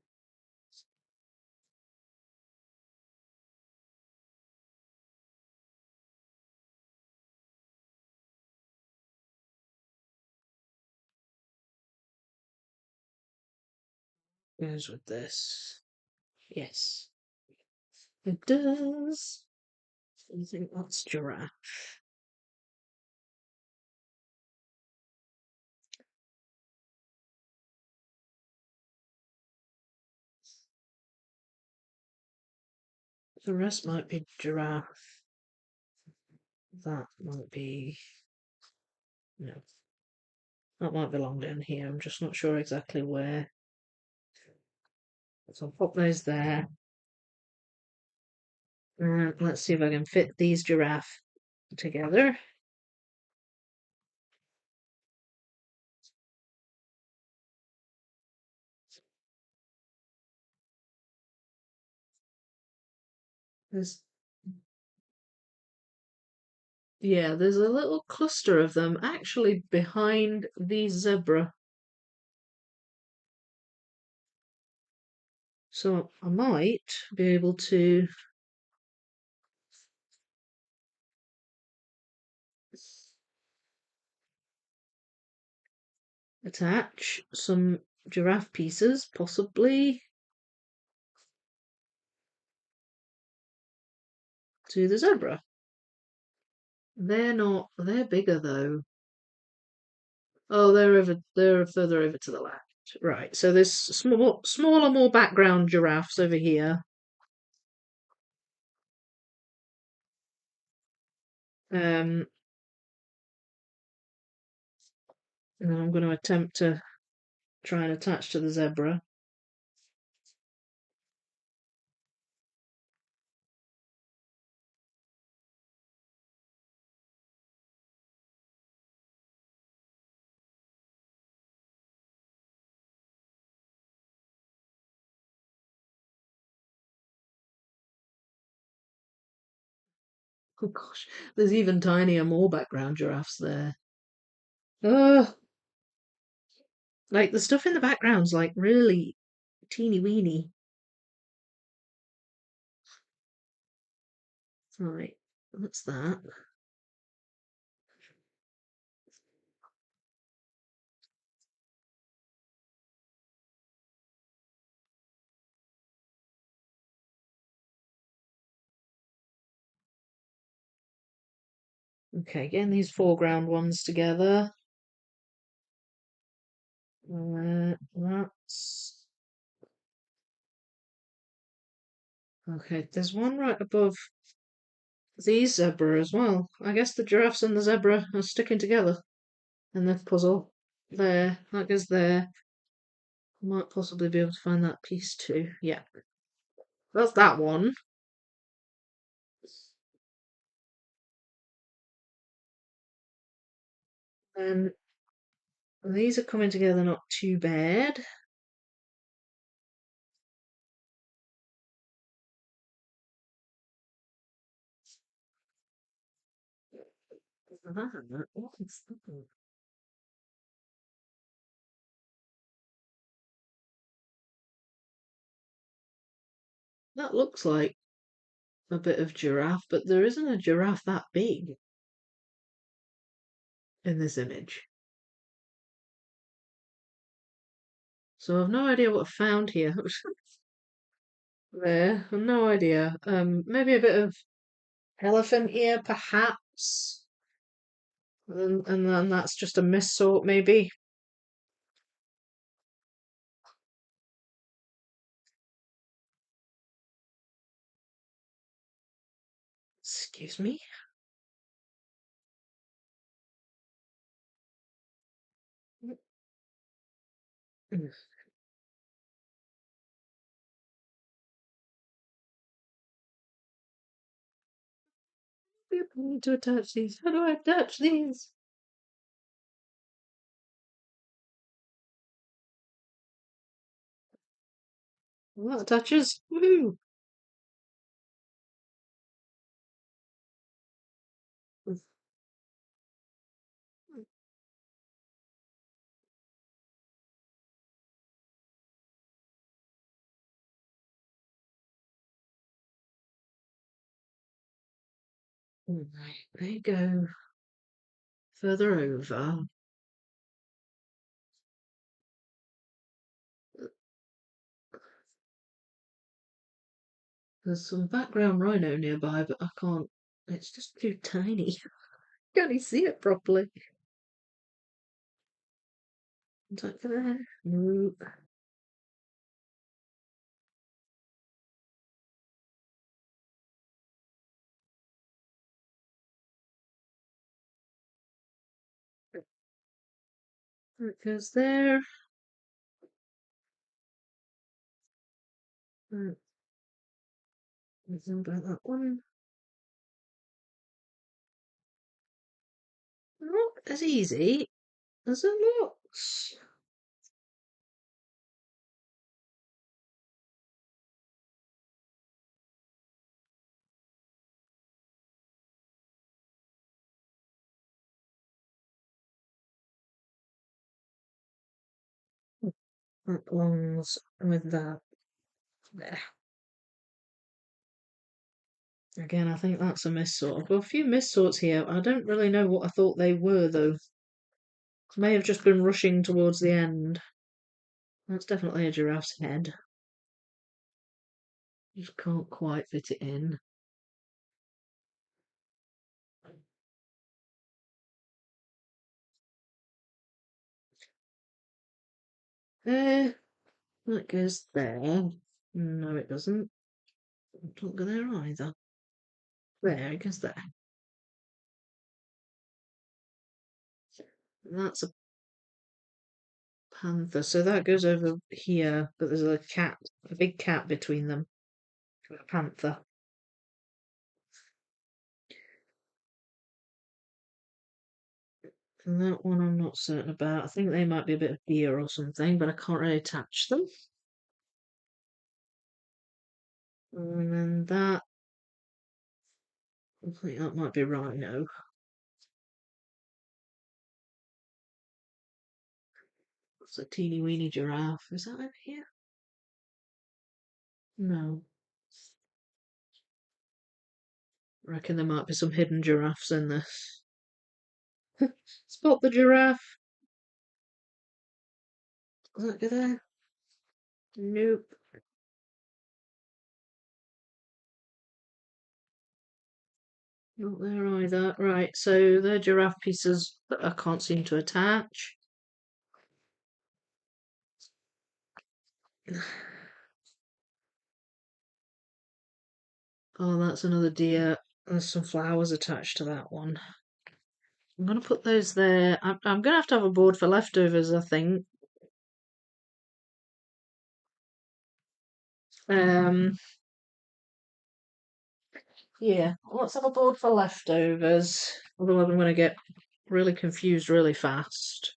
Goes with this. Yes, it does. I think that's giraffe. The rest might be giraffe. That might be. No, that might belong down here. I'm just not sure exactly where. So I'll pop those there. Let's see if I can fit these giraffe together. There's Yeah, there's a little cluster of them actually behind the zebra. So I might be able to attach some giraffe pieces, possibly, to the zebra. They're bigger though. Oh, they're further over to the left. Right, so there's smaller, more background giraffes over here. Um, and I'm going to attempt to try and attach to the zebra. Oh gosh, there's even tinier, more background giraffes there. Ugh. Like the stuff in the background's like really teeny weeny. Right, that's that. Okay, getting these foreground ones together. That's okay. There's one right above these zebra as well. I guess the giraffes and the zebra are sticking together in this puzzle. There, that goes there. Might possibly be able to find that piece too. Yeah, that's that one. And these are coming together not too bad. That looks like a bit of giraffe, but there isn't a giraffe that big in this image. So I've no idea what I found here. There, I've no idea. Maybe a bit of elephant ear, perhaps. And then that's just a missort, maybe. Excuse me. I need to attach these. How do I attach these? Well, that attaches. Woohoo! Right, there you go. Further over. There's some background rhino nearby, but I can't. It's just too tiny. Can't even see it properly. Is that there? No. It goes there. Right, about that one. Not as easy as it looks. That belongs with that there. Again, I think that's a miss sort. I've got a few miss sorts here. I don't really know what I thought they were, though. May have just been rushing towards the end. That's definitely a giraffe's head. Just can't quite fit it in. Uh, that goes there. No, it doesn't. It don't go there either. There, it goes there. That's a panther. So that goes over here, but there's a cat, a big cat between them. A panther. And that one I'm not certain about. I think they might be a bit of deer or something, but I can't really attach them. And then that, I think that might be rhino. It's a teeny weeny giraffe. Is that over here? No. I reckon there might be some hidden giraffes in this. Spot the giraffe. Does that go there? Nope. Not there either. Right, so they're giraffe pieces that I can't seem to attach. Oh, that's another deer. There's some flowers attached to that one. I'm going to put those there. I'm going to have a board for leftovers, I think. Um, yeah, let's have a board for leftovers. Otherwise, I'm going to get really confused really fast.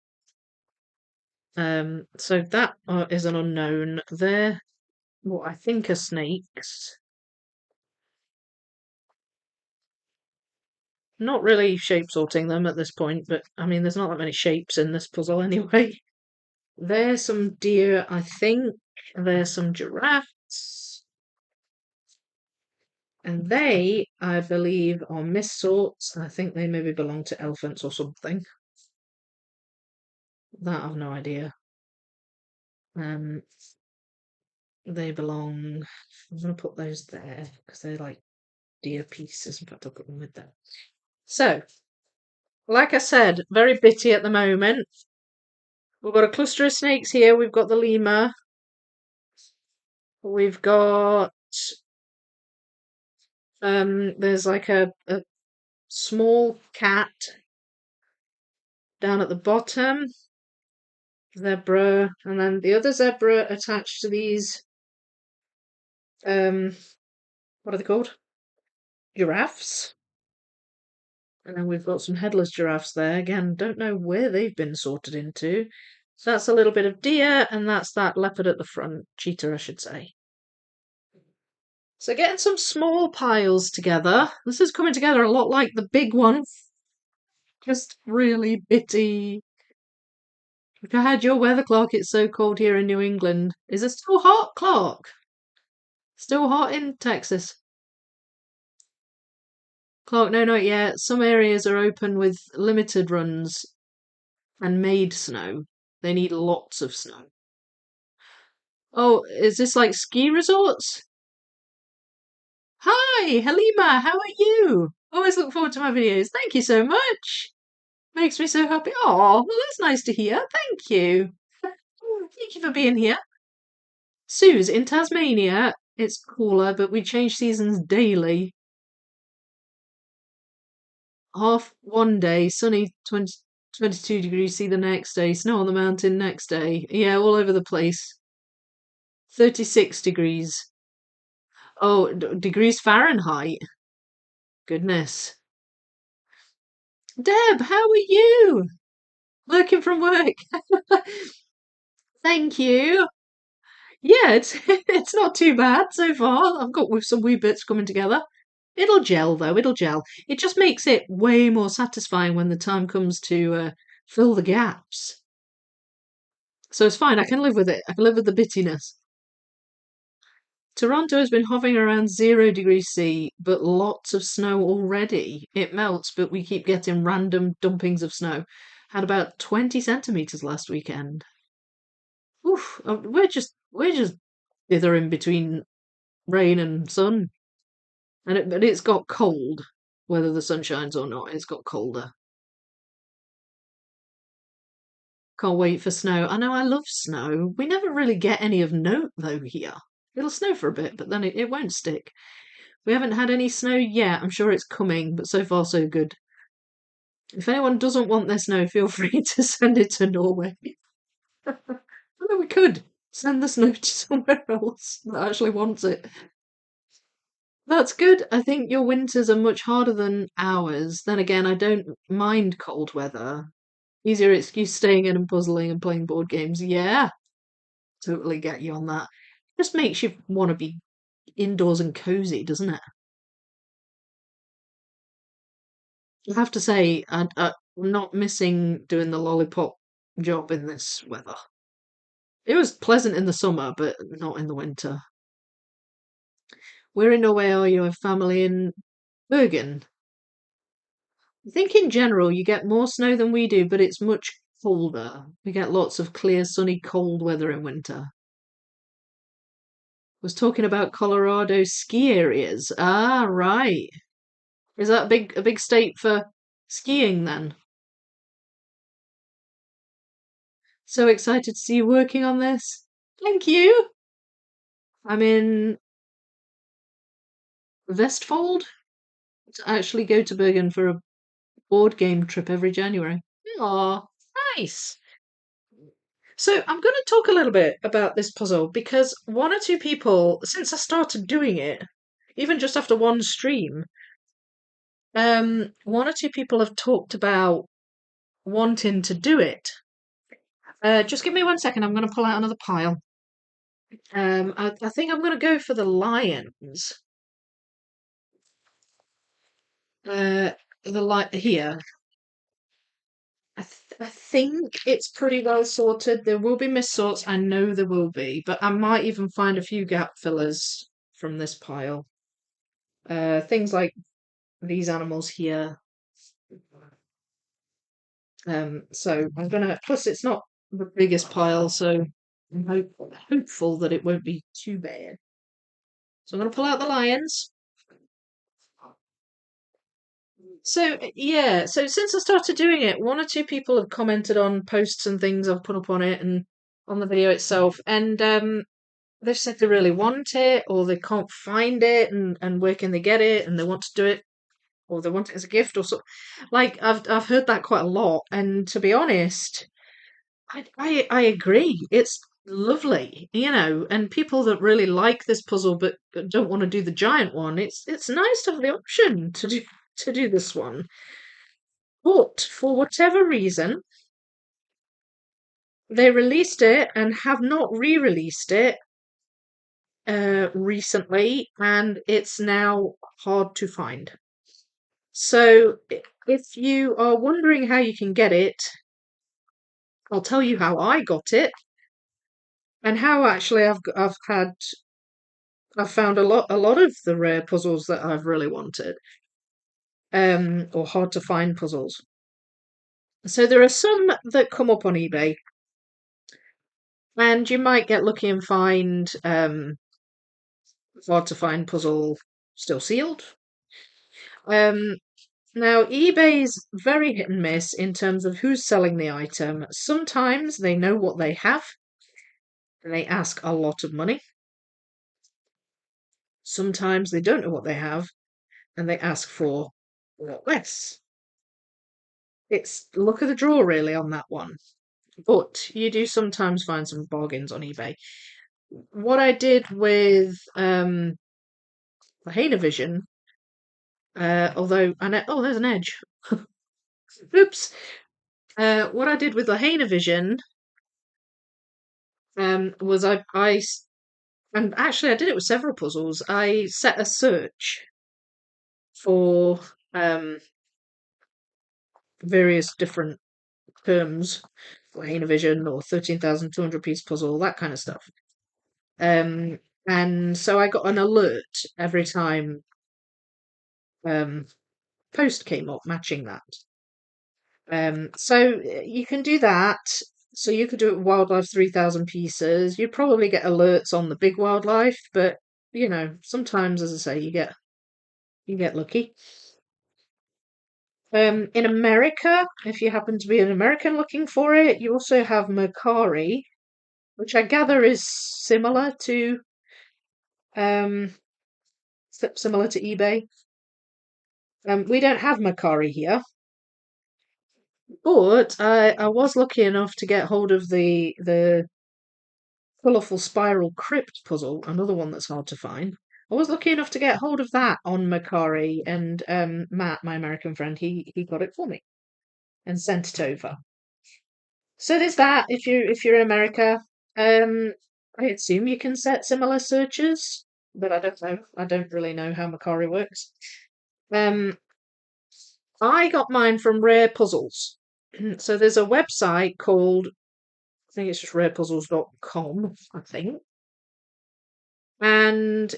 So that is an unknown. They're what I think are snakes. Not really shape sorting them at this point, but I mean, there's not that many shapes in this puzzle anyway. There's some deer, I think. There's some giraffes. And they, I believe, are miss sorts. I think they maybe belong to elephants or something. That I've no idea. Um, they belong. I'm gonna put those there because they're like deer pieces. In fact, I'll put them with them. So, like I said, very bitty at the moment. We've got a cluster of snakes here. We've got the lemur. We've got there's like a small cat down at the bottom, zebra, and then the other zebra attached to these um what are they called? Giraffes. And then we've got some headless giraffes there. Again, don't know where they've been sorted into. So that's a little bit of deer, and that's that leopard at the front, cheetah, I should say. So getting some small piles together. This is coming together a lot like the big one. Just really bitty. If I had your weather, Clark, it's so cold here in New England. Is it still hot, Clark? Still hot in Texas? Clark, no, not yet. Some areas are open with limited runs and made snow. They need lots of snow. Oh, is this like ski resorts? Hi, Halima, how are you? Always look forward to my videos. Thank you so much. Makes me so happy. Oh, well, that's nice to hear. Thank you. Thank you for being here. Sue's in Tasmania. It's cooler, but we change seasons daily. Half one day, sunny 22 degrees, see the next day, snow on the mountain next day. Yeah, all over the place. 36 degrees. Oh, degrees Fahrenheit. Goodness. Deb, how are you? Working from work. Thank you. Yeah, it's it's not too bad so far. I've got with some wee bits coming together. It'll gel though, it'll gel. It just makes it way more satisfying when the time comes to fill the gaps. So it's fine, I can live with it. I can live with the bittiness. Toronto has been hovering around 0 degrees C, but lots of snow already. It melts, but we keep getting random dumpings of snow. Had about 20 centimeters last weekend. Oof, we're just dithering between rain and sun. But it's got cold, whether the sun shines or not. It's got colder. Can't wait for snow. I know I love snow. We never really get any of note though here. It'll snow for a bit, but then it won't stick. We haven't had any snow yet. I'm sure it's coming, but so far so good. If anyone doesn't want their snow, feel free to send it to Norway. Although we could send the snow to somewhere else that actually wants it. That's good. I think your winters are much harder than ours. Then again, I don't mind cold weather. Easier excuse staying in and puzzling and playing board games. Yeah, totally get you on that. Just makes you want to be indoors and cozy, doesn't it? I have to say, I'm not missing doing the lollipop job in this weather. It was pleasant in the summer, but not in the winter. Where in Norway are you? A family in Bergen? I think in general you get more snow than we do, but it's much colder. We get lots of clear, sunny, cold weather in winter. Was talking about Colorado ski areas. Ah, right. Is that a big state for skiing then? So excited to see you working on this. Thank you. I'm in Vestfold to actually go to Bergen for a board game trip every January. Aw, nice. So I'm going to talk a little bit about this puzzle because one or two people, since I started doing it, even just after one stream, one or two people have talked about wanting to do it. Just give me 1 second. I'm going to pull out another pile. I think I'm going to go for the lions. The light here. I think it's pretty well sorted. There will be missorts. I know there will be, but I might even find a few gap fillers from this pile. Things like these animals here. So I'm gonna. Plus, it's not the biggest pile, so I'm hopeful that it won't be too bad. So I'm gonna pull out the lions. So yeah, so since I started doing it, one or two people have commented on posts and things I've put up on it and on the video itself, and they've said they really want it or they can't find it and where can they get it and they want to do it or they want it as a gift or so. Like I've heard that quite a lot, and to be honest, I agree. It's lovely, and people that really like this puzzle but don't want to do the giant one, it's nice to have the option to do this one. But for whatever reason, they released it and have not re-released it recently, and it's now hard to find. So if you are wondering how you can get it, I'll tell you how I got it and how actually I've found a lot of the rare puzzles that I've really wanted, or hard to find puzzles. So there are some that come up on eBay, and you might get lucky and find hard to find puzzle still sealed. Now eBay's very hit and miss in terms of who's selling the item. Sometimes they know what they have and they ask a lot of money. Sometimes they don't know what they have and they ask for a lot less. It's luck of the draw, really, on that one. But you do sometimes find some bargains on eBay. What I did with the Vision, although there's an edge. Oops. What I did with the Vision was and actually I did it with several puzzles. I set a search for various different terms, for Vision or 13,200 piece puzzle, that kind of stuff. And so I got an alert every time post came up matching that. So you can do that. So you could do it with wildlife 3,000 pieces. You'd probably get alerts on the big wildlife, but sometimes, as I say, you get lucky. In America, if you happen to be an American looking for it, you also have Mercari, which I gather is um, similar to eBay. We don't have Mercari here, but I was lucky enough to get hold of the colourful spiral crypt puzzle, another one that's hard to find. I was lucky enough to get hold of that on Mercari, and Matt, my American friend, he got it for me and sent it over. So there's that. If you're in America, I assume you can set similar searches, but I don't know. I don't really know how Mercari works. I got mine from Rare Puzzles. So there's a website called, I think it's just rarepuzzles.com, I think. And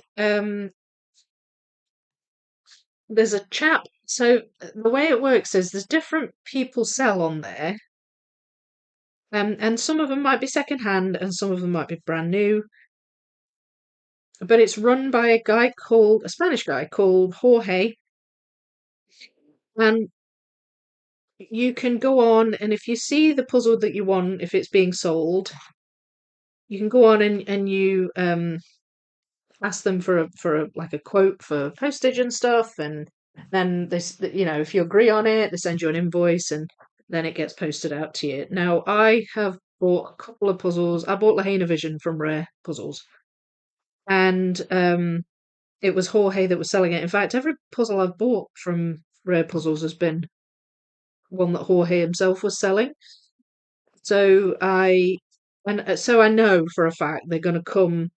there's a chap. So the way it works is there's different people sell on there. And some of them might be secondhand and some of them might be brand new. But it's run by a Spanish guy called Jorge. And you can go on, and if you see the puzzle that you want, if it's being sold, you can go on and you ask them for like a quote for postage and stuff, and then this, if you agree on it, they send you an invoice, and then it gets posted out to you. Now, I have bought a couple of puzzles. I bought Lahaina Vision from Rare Puzzles, and it was Jorge that was selling it. In fact, every puzzle I've bought from Rare Puzzles has been one that Jorge himself was selling. So I know for a fact they're going to come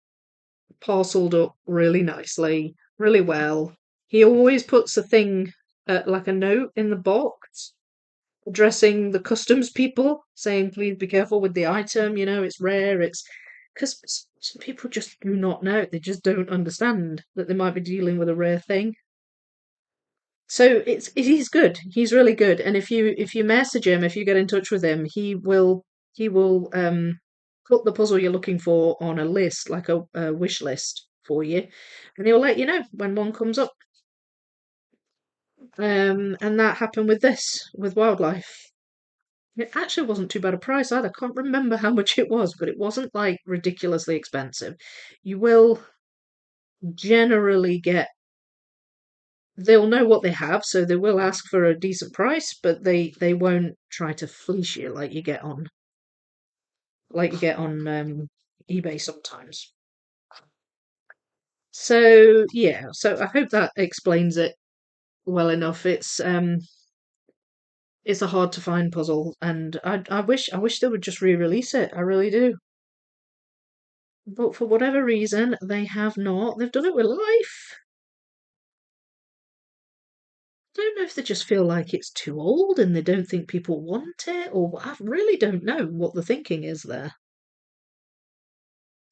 parceled up really nicely, really well. He always puts a thing, like a note in the box addressing the customs people, saying, please be careful with the item, it's rare, it's because some people just do not know, they just don't understand that they might be dealing with a rare thing. So he's good. He's really good. And if you message him, if you get in touch with him, he will put the puzzle you're looking for on a list, like a wish list for you, and he'll let you know when one comes up. And that happened with this, with wildlife. It actually wasn't too bad a price either. I can't remember how much it was, but it wasn't like ridiculously expensive. You will generally get, they'll know what they have, so they will ask for a decent price, but they won't try to fleece you like you get on eBay sometimes. So yeah, so I hope that explains it well enough. It's a hard to find puzzle, and I wish they would just re-release it. I really do. But for whatever reason, they have not. They've done it with life. I don't know if they just feel like it's too old and they don't think people want it, or I really don't know what the thinking is there.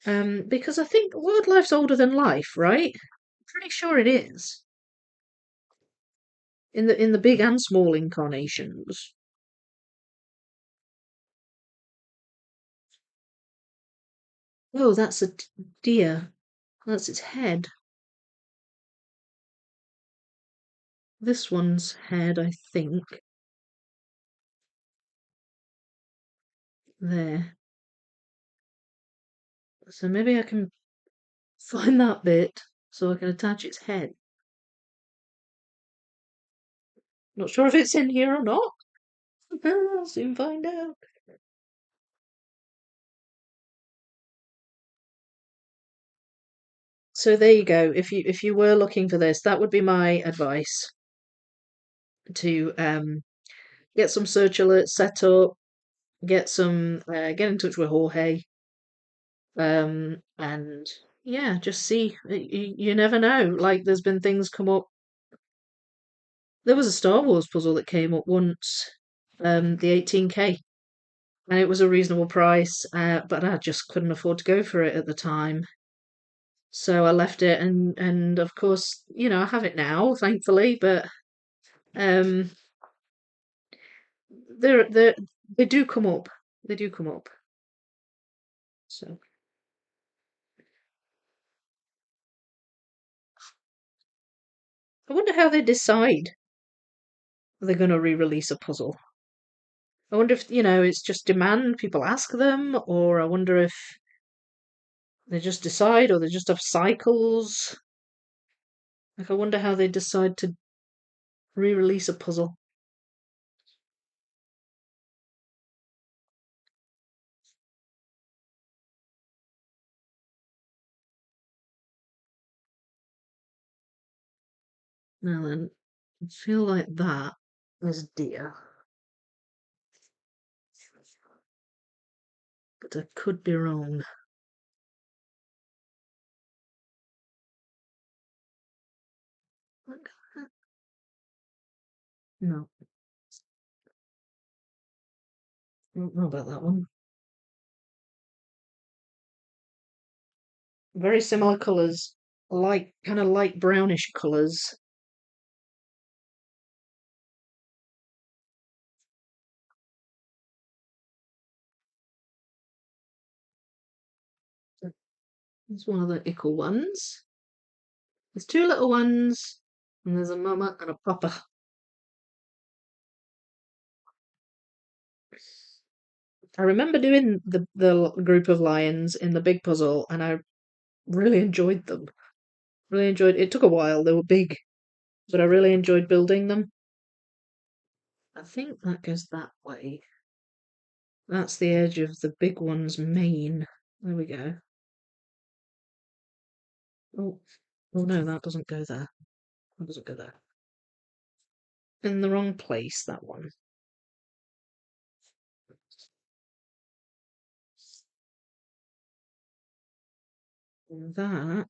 Because I think wildlife's older than life, right? Pretty sure it is. In the big and small incarnations. Oh, that's a deer. That's its head. This one's head, I think. There. So maybe I can find that bit so I can attach its head. Not sure if it's in here or not. I'll soon find out. So there you go. If you were looking for this, that would be my advice to get some search alerts set up, get in touch with Jorge, and yeah, just see. You never know. Like there's been things come up. There was a Star Wars puzzle that came up once, the 18K, and it was a reasonable price, but I just couldn't afford to go for it at the time. So I left it, and of course, I have it now, thankfully. But um, they they do come up. They do come up. So I wonder how they decide they're going to re-release a puzzle. I wonder if it's just demand, people ask them, or I wonder if they just decide, or they just have cycles. Like I wonder how they decide to re-release a puzzle. Now then, I feel like that is deer, but I could be wrong. No, I don't know about that one. Very similar colours, light, kind of light brownish colours. It's one of the ickle ones. There's two little ones, and there's a mama and a papa. I remember doing the group of lions in the big puzzle, and I really enjoyed them. Really enjoyed. It took a while. They were big, but I really enjoyed building them. I think that goes that way. That's the edge of the big one's mane. There we go. Oh, oh no, that doesn't go there. That doesn't go there. In the wrong place, that one. That.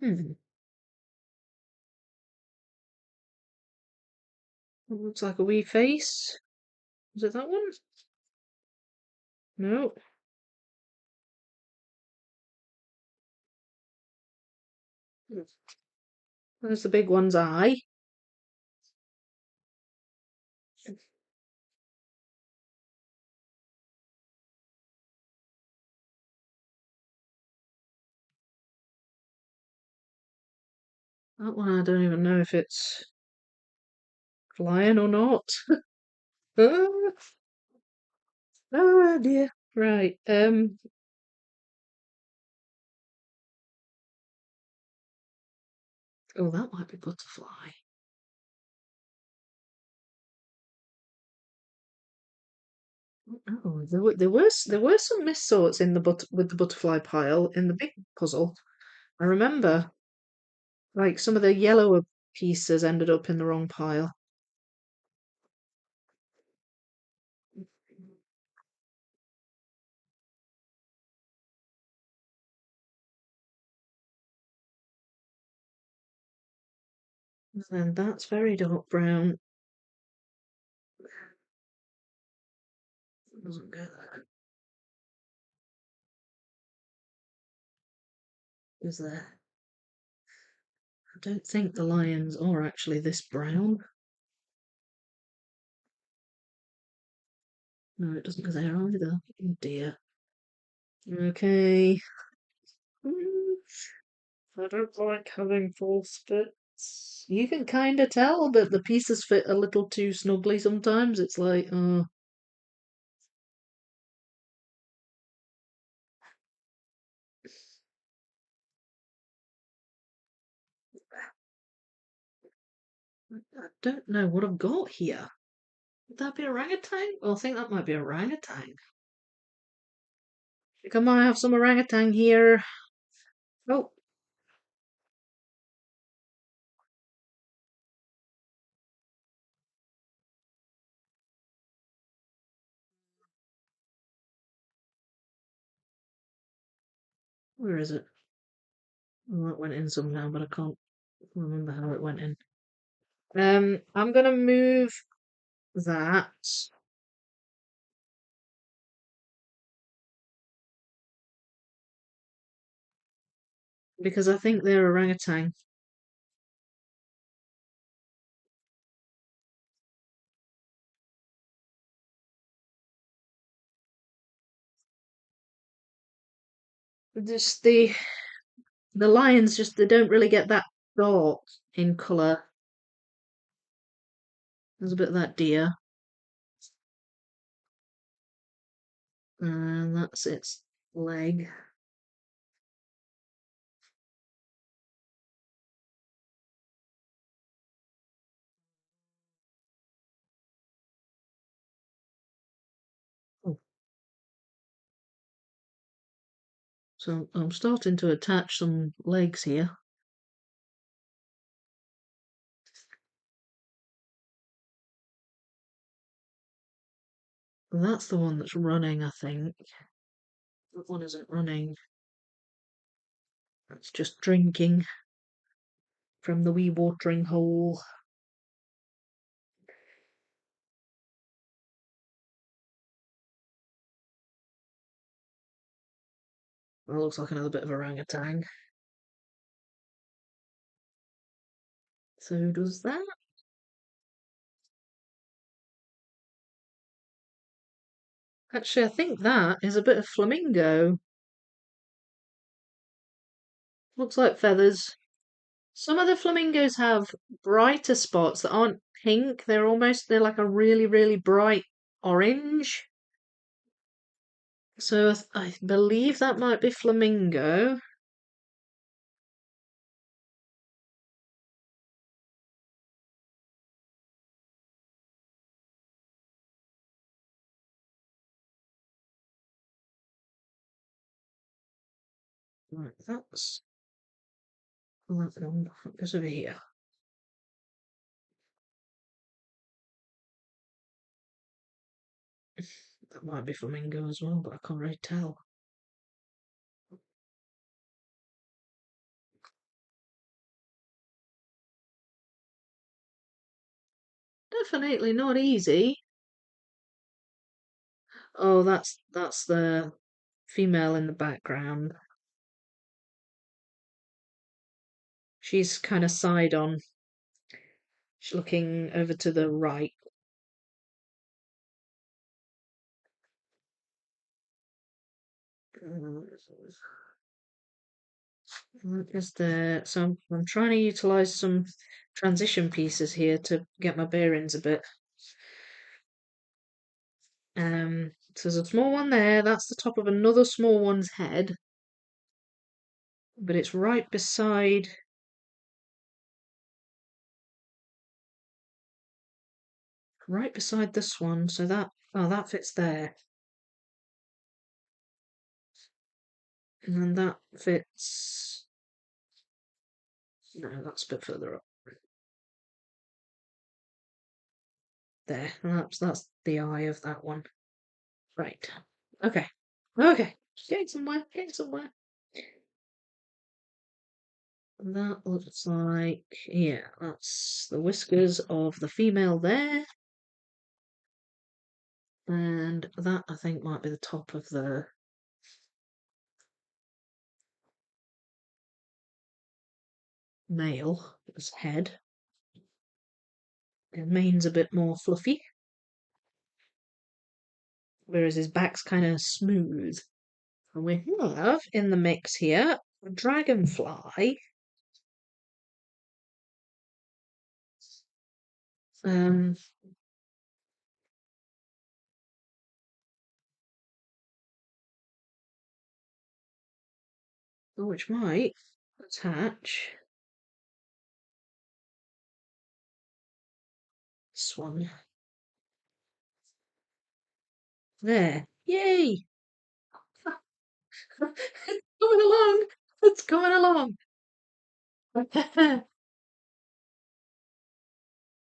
Hmm. It looks like a wee face. Is it that one? No. Hmm. There's the big one's eye. That one I don't even know if it's flying or not. Oh, oh dear. Right. Oh, that might be butterfly. Oh, there were some missed sorts in the with the butterfly pile in the big puzzle. I remember, like some of the yellower pieces ended up in the wrong pile. And that's very dark brown. Doesn't go there. Is there? I don't think the lions are actually this brown. No, it doesn't go there either. Oh dear. Okay. Mm, I don't like having false fits. You can kind of tell that the pieces fit a little too snugly sometimes. It's like, I don't know what I've got here. Would that be a orangutan? Well, I think that might be a orangutan. I think I might have some orangutan here. Oh, where is it? Oh, it went in somehow, but I can't remember how it went in. I'm gonna move that because I think they're orangutan. Just the lions just they don't really get that dark in colour. There's a bit of that deer, and that's its leg. Oh, so I'm starting to attach some legs here. That's the one that's running, I think. That one isn't running. That's just drinking from the wee watering hole. That looks like another bit of orangutan. So does that. Actually, I think that is a bit of flamingo. Looks like feathers. Some of the flamingos have brighter spots that aren't pink. They're like a really, really bright orange. So I believe that might be flamingo. Right, that's that one. That goes over here. might be flamingo as well, but I can't really tell. Definitely not easy. Oh, that's the female in the background. She's kind of side on. She's looking over to the right. Just there. So I'm trying to utilize some transition pieces here to get my bearings a bit. So there's a small one there. That's the top of another small one's head, but it's right beside this one. So that fits there, and then that fits. No, that's a bit further up. There. That's the eye of that one. Right. Okay. Okay. Getting somewhere. Getting somewhere. That looks like, yeah, that's the whiskers of the female there. And that, I think, might be the top of the male's head. His mane's a bit more fluffy, whereas his back's kind of smooth. And we have in the mix here a dragonfly. Um, which might attach this one. There. Yay! It's coming along! It's coming along!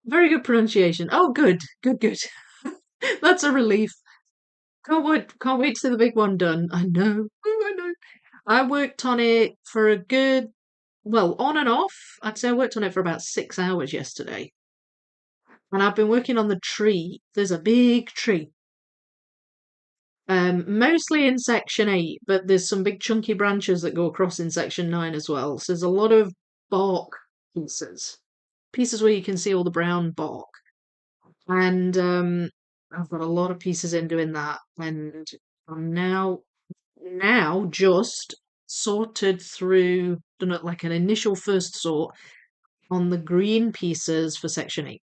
Very good pronunciation. Oh, good, good, good. That's a relief. Can't wait to see the big one done. I know, I know. I worked on it for a good, well, on and off. I'd say I worked on it for about 6 hours yesterday. And I've been working on the tree. There's a big tree. Mostly in section 8, but there's some big chunky branches that go across in section 9 as well. So there's a lot of bark pieces. Pieces where you can see all the brown bark. And I've got a lot of pieces in doing that, and I'm now just sorted through, done it like an initial first sort on the green pieces for section 8.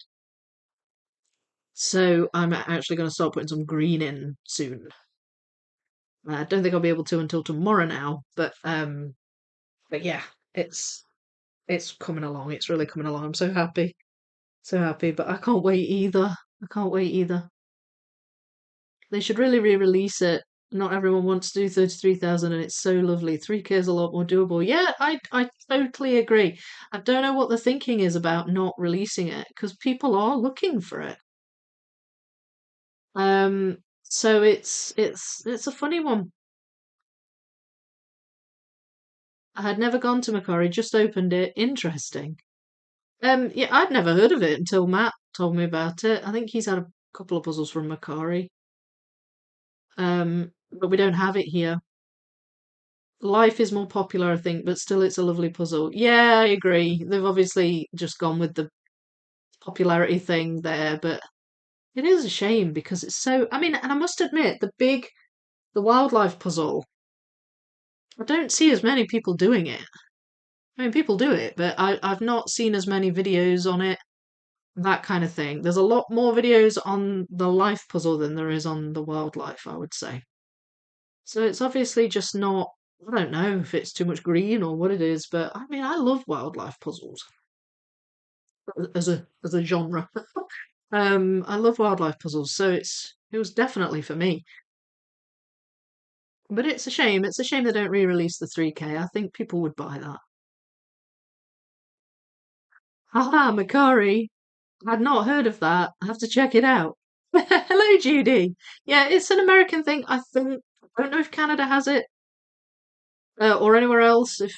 So I'm actually going to start putting some green in soon. I don't think I'll be able to until tomorrow now, but yeah, it's coming along. It's really coming along. I'm so happy, so happy. But I can't wait either. I can't wait either. They should really re-release it. Not everyone wants to do 33,000 and it's so lovely. 3K is a lot more doable. Yeah, I totally agree. I don't know what the thinking is about not releasing it because people are looking for it. So it's a funny one. I had never gone to Macquarie, just opened it. Interesting. Yeah, I'd never heard of it until Matt told me about it. I think he's had a couple of puzzles from Macquarie. But we don't have it here. Life is more popular, I think, but still it's a lovely puzzle. Yeah, I agree. They've obviously just gone with the popularity thing there, but it is a shame because it's so, I mean, and I must admit, the wildlife puzzle, I don't see as many people doing it. I mean, people do it, but I've not seen as many videos on it, that kind of thing. There's a lot more videos on the life puzzle than there is on the wildlife, I would say. So it's obviously just not, I don't know if it's too much green or what it is, but I mean, I love wildlife puzzles as a genre. I love wildlife puzzles, so it was definitely for me. But it's a shame. It's a shame they don't re-release the 3K. I think people would buy that. Haha, Macari. I'd not heard of that. I have to check it out. Hello, Judy. Yeah, it's an American thing. I think. I don't know if Canada has it or anywhere else. If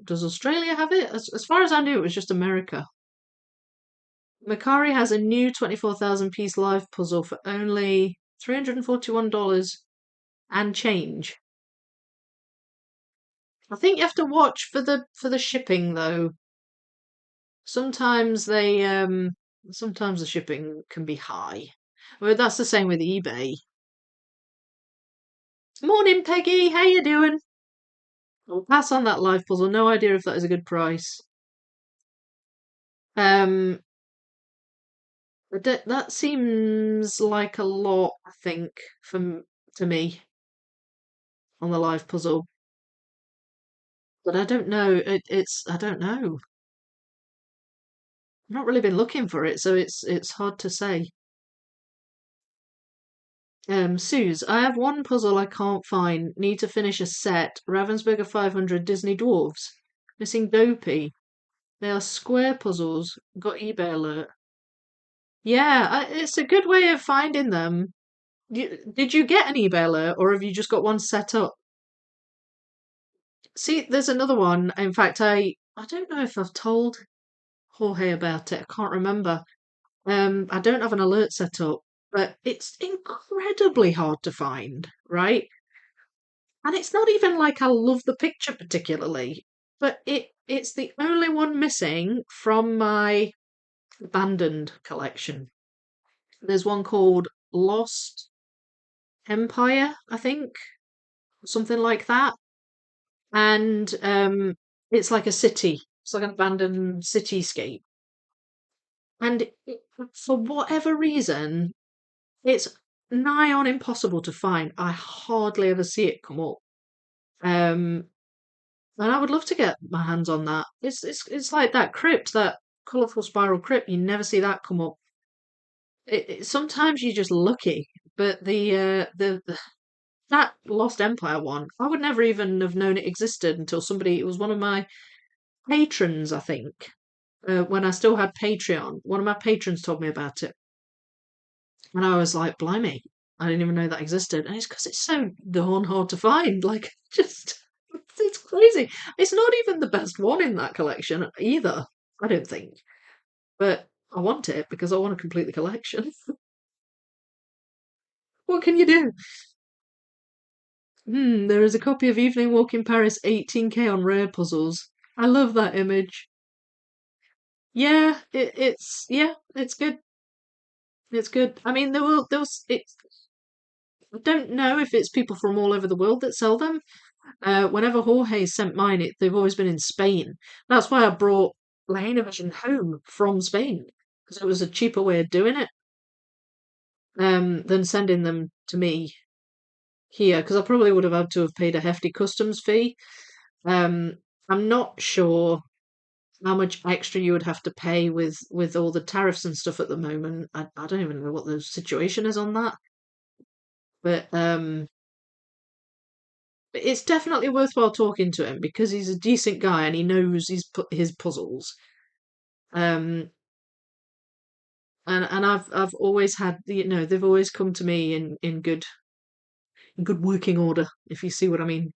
does Australia have it? As far as I knew, it was just America. Macari has a new 24,000 piece live puzzle for only $341 and change. I think you have to watch for the shipping though. Sometimes sometimes the shipping can be high. Well, that's the same with eBay. Morning, Peggy. How you doing? I'll pass on that live puzzle. No idea if that is a good price. Um, that seems like a lot, I think, to me on the live puzzle. But I don't know. I don't know. I've not really been looking for it, so it's hard to say. Suze, I have one puzzle I can't find. Need to finish a set. Ravensburger 500 Disney Dwarves. Missing Dopey. They are square puzzles. Got eBay alert. Yeah, it's a good way of finding them. Did you get an eBay alert, or have you just got one set up? See, there's another one. In fact, I don't know if I've told Jorge about it. I can't remember. I don't have an alert set up, but it's incredibly hard to find, right? And it's not even like I love the picture particularly, but it's the only one missing from my abandoned collection. There's one called Lost Empire, I think, something like that. And it's like a city. It's like an abandoned cityscape. And for whatever reason, it's nigh on impossible to find. I hardly ever see it come up. Um, and I would love to get my hands on that. It's like that crypt, that colourful spiral crypt. You never see that come up. Sometimes you're just lucky, but the that Lost Empire one, I would never even have known it existed until somebody. It was one of my patrons, I think, when I still had Patreon. One of my patrons told me about it, and I was like, "Blimey, I didn't even know that existed." And it's because it's so darn hard to find. Like, just it's crazy. It's not even the best one in that collection either. I don't think, but I want it because I want to complete the collection. What can you do? There is a copy of Evening Walk in Paris 18K on Rare Puzzles. I love that image. Yeah, it's good. It's good. I mean, I don't know if it's people from all over the world that sell them. Whenever Jorge sent mine, they've always been in Spain. That's why I brought Vision home from Spain because it was a cheaper way of doing it than sending them to me here because I probably would have had to have paid a hefty customs fee. Um, I'm not sure how much extra you would have to pay with all the tariffs and stuff at the moment. I don't even know what the situation is on that, but it's definitely worthwhile talking to him because he's a decent guy and he knows his puzzles. Um, and I've always had they've always come to me in good working order, if you see what I mean.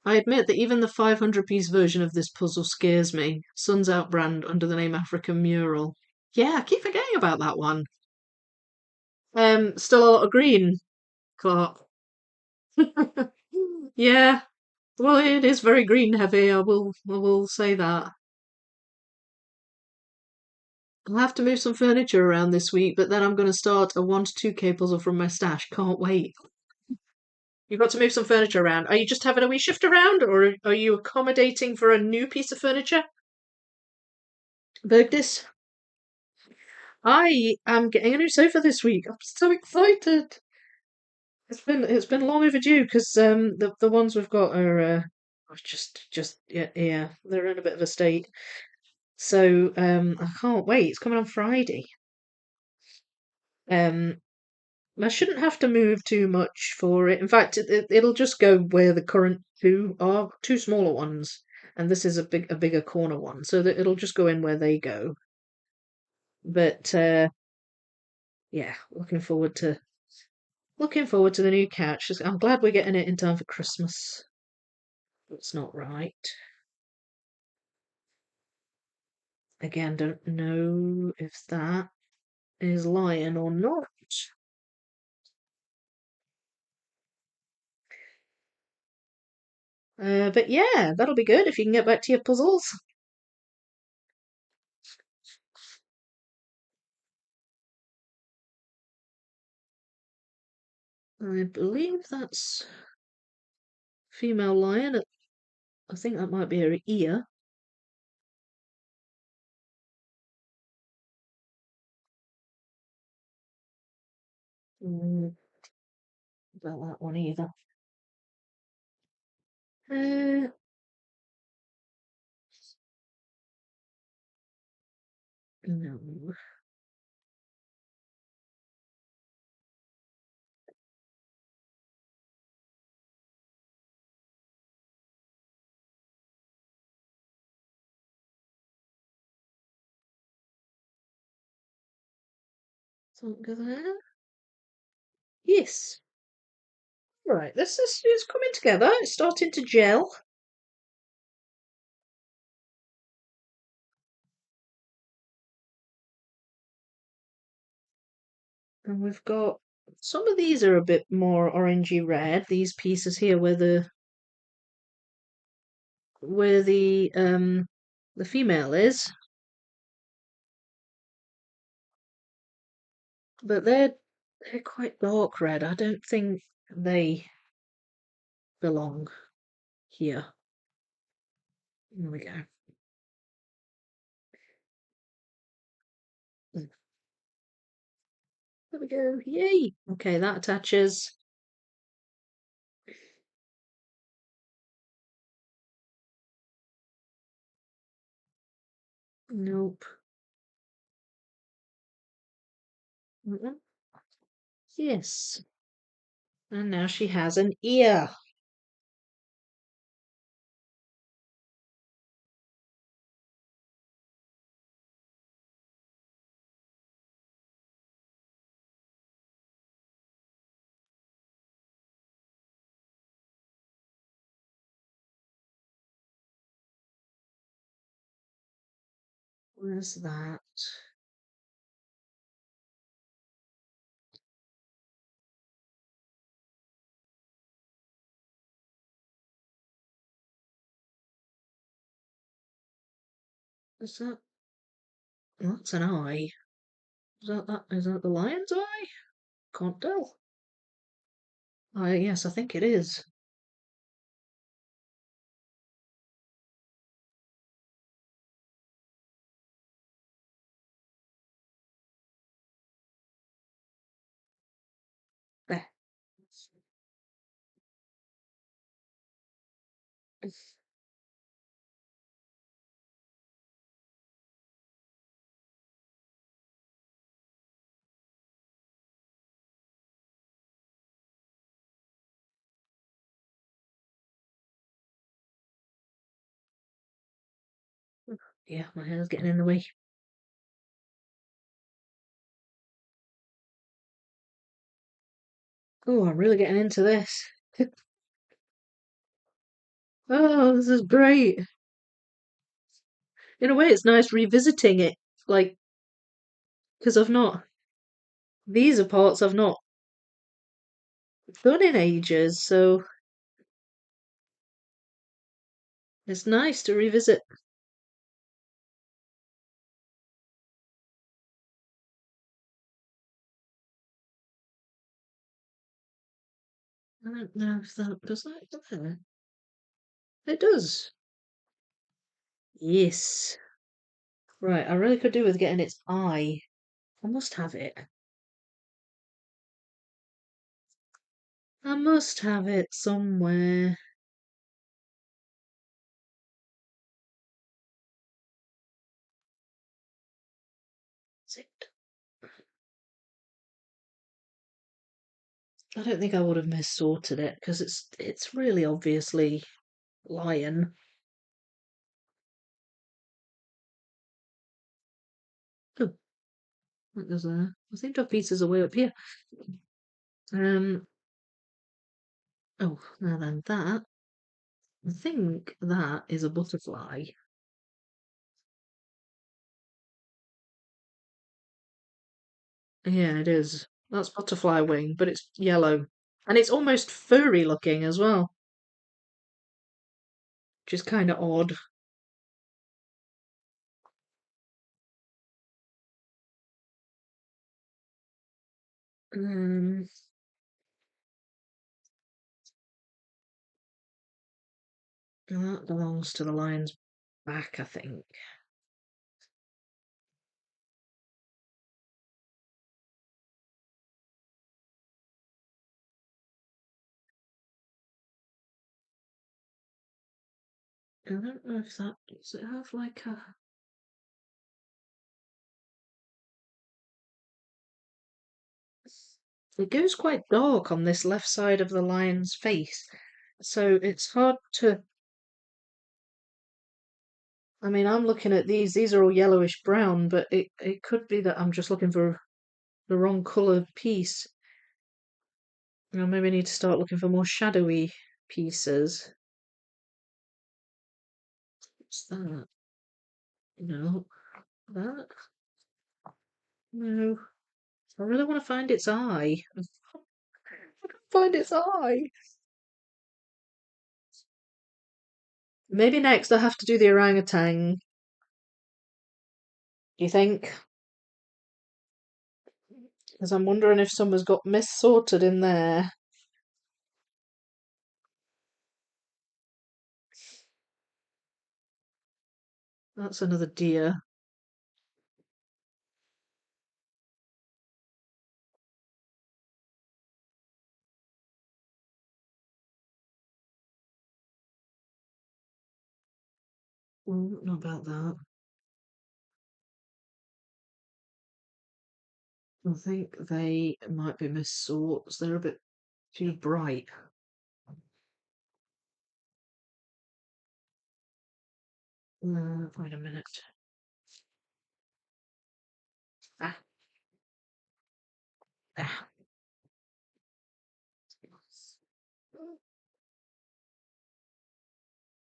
I admit that even the 500-piece version of this puzzle scares me. Sun's Out brand under the name African Mural. Yeah, I keep forgetting about that one. Still a lot of green, Clark. Yeah, well, it is very green heavy. I will say that. I'll have to move some furniture around this week, but then I'm going to start a 1 to 2K puzzle from my stash. Can't wait. You've got to move some furniture around. Are you just having a wee shift around, or are you accommodating for a new piece of furniture? Bergdis? I am getting a new sofa this week. I'm so excited. It's been long overdue because the ones we've got are just yeah, they're in a bit of a state. So I can't wait. It's coming on Friday. Um, I shouldn't have to move too much for it. In fact, it'll just go where the current two are, two smaller ones, and this is a bigger corner one, so that it'll just go in where they go. But yeah, looking forward to the new couch. I'm glad we're getting it in time for Christmas. It's not right. Again, don't know if that is lying or not. But yeah, that'll be good if you can get back to your puzzles. I believe that's female lion. I think that might be her ear. Mm, about that one either. Uh, no. Something there. Yes. Right, this is it's coming together. It's starting to gel. And we've got some of these are a bit more orangey red. These pieces here where the female is, but they're quite dark red. I don't think they belong here. Here we go. There we go. Yay! Okay, that attaches. Nope. Mm-mm. Yes. And now she has an ear. Where's that? Is that? That's an eye. Is that the lion's eye? Can't tell. Yes, I think it is. There. Yeah, my hair's getting in the way. Oh, I'm really getting into this. Oh, this is great. In a way, it's nice revisiting it, like, because these are parts I've not done in ages, so it's nice to revisit. I don't know if that does that there. It does. Yes. Right, I really could do with getting its eye. I must have it. I must have it somewhere. Is it? I don't think I would have missorted it because it's really obviously lion. Oh, I seem to have pieces away up here. Oh, now then that. I think that is a butterfly. Yeah, it is. That's butterfly wing, but it's yellow. And it's almost furry looking as well, which is kind of odd. Um, that belongs to the lion's back, I think. I don't know if that does it have like a. It goes quite dark on this left side of the lion's face, so it's hard to. I mean, I'm looking at these. These are all yellowish brown, but it could be that I'm just looking for the wrong colour piece. I maybe need to start looking for more shadowy pieces. What's that? No, that. No. I really want to find its eye. Find its eye. Maybe next I have to do the orangutan. Do you think? Because I'm wondering if some has got missorted in there. That's another deer. Not about that. I think they might be missorts. They're a bit too bright. Wait a minute. Ah, ah.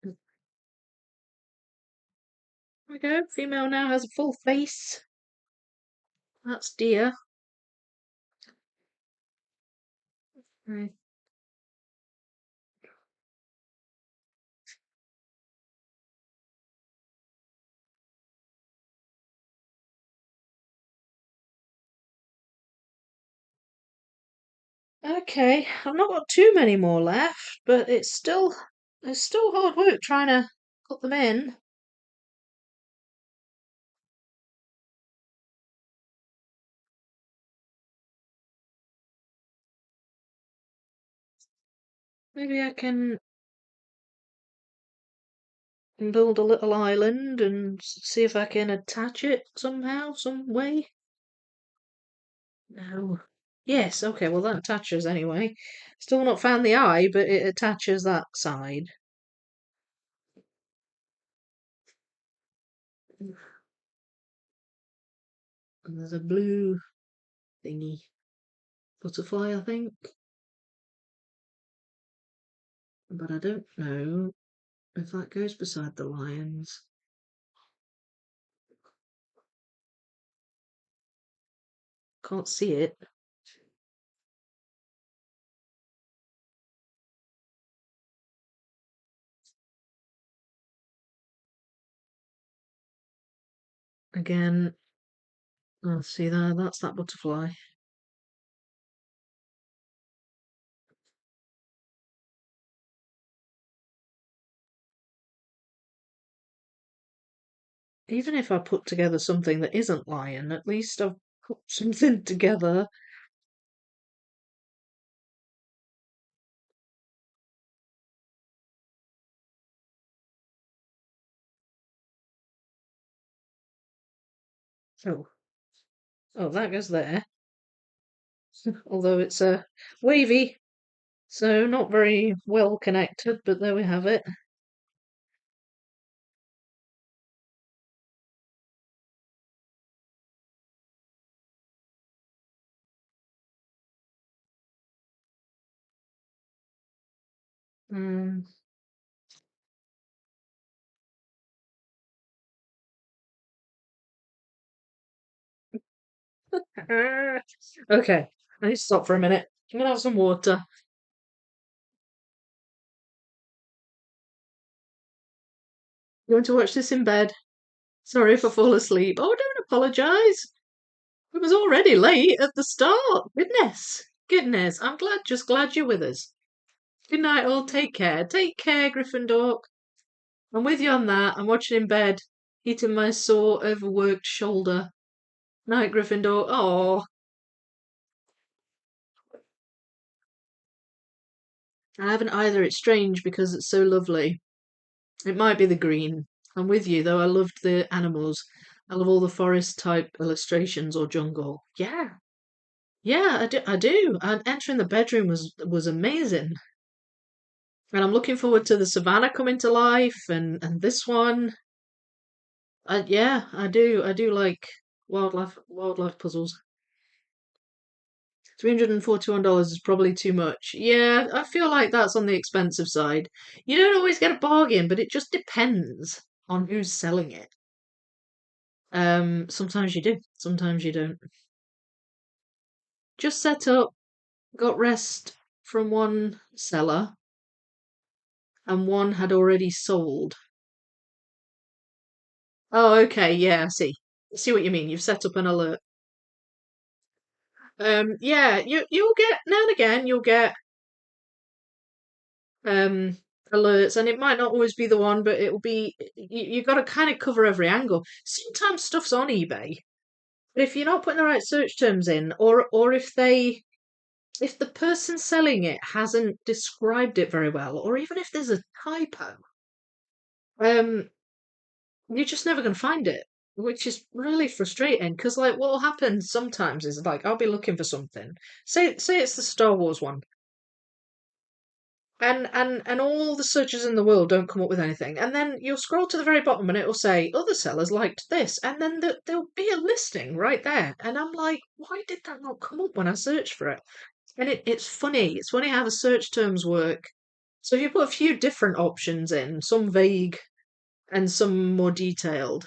There we go. Female now has a full face. That's deer. Right. Okay, I've not got too many more left, but it's still hard work trying to put them in. Maybe I can build a little island and see if I can attach it somehow, some way. No. Yes, okay, well that attaches anyway. Still not found the eye, but it attaches that side. And there's a blue thingy. Butterfly, I think. But I don't know if that goes beside the lions. Can't see it. Again, I'll see there, that's that butterfly. Even if I put together something that isn't lion, at least I've put something together. Oh, oh, that goes there. Although it's a wavy, so not very well connected, but there we have it. Mm. Okay, I need to stop for a minute. I'm gonna have some water. You want to watch this in bed? Sorry if I fall asleep. Oh, don't apologise. It was already late at the start. Goodness. Goodness. I'm just glad you're with us. Good night, all. Take care. Take care, Gryffindor. I'm with you on that. I'm watching in bed, eating my sore, overworked shoulder. Night, Gryffindor. Oh, I haven't either. It's strange because it's so lovely. It might be the green. I'm with you, though. I loved the animals. I love all the forest type illustrations or jungle. Yeah. Yeah, I do. I do. And entering the bedroom was amazing. And I'm looking forward to the savannah coming to life and this one. Yeah, I do. I do like wildlife puzzles. $341 is probably too much. Yeah, I feel like that's on the expensive side. You don't always get a bargain, but it just depends on who's selling it. Sometimes you do, sometimes you don't. Just set up, got rest from one seller, and one had already sold. Oh, okay, yeah, I see what you mean. You've set up an alert. Yeah, you'll get now and again you'll get um alerts, and it might not always be the one, but it'll be you got to kind of cover every angle. Sometimes stuff's on eBay, but if you're not putting the right search terms in, or if the person selling it hasn't described it very well, or even if there's a typo, um, you're just never going to find it, which is really frustrating. Because like what will happen sometimes is like I'll be looking for something. Say it's the Star Wars one. And all the searches in the world don't come up with anything. And then you'll scroll to the very bottom and it'll say other sellers liked this, and then there'll be a listing right there. And I'm like, why did that not come up when I searched for it? And it's funny. It's funny how the search terms work. So if you put a few different options in, some vague and some more detailed,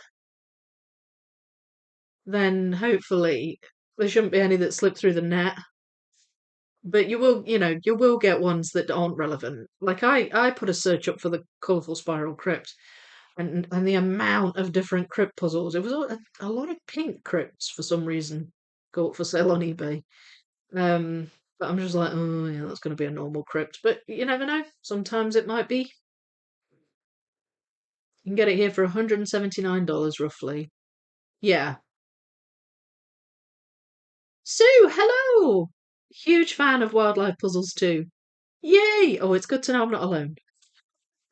then hopefully there shouldn't be any that slip through the net. But you will get ones that aren't relevant. Like I put a search up for the colourful spiral crypt, and the amount of different crypt puzzles. It was a lot of pink crypts for some reason go up for sale on eBay. But I'm just like, oh yeah, that's going to be a normal crypt. But you never know. Sometimes it might be. You can get it here for $179 roughly. Yeah. Sue, hello! Huge fan of wildlife puzzles too. Yay! Oh, it's good to know I'm not alone.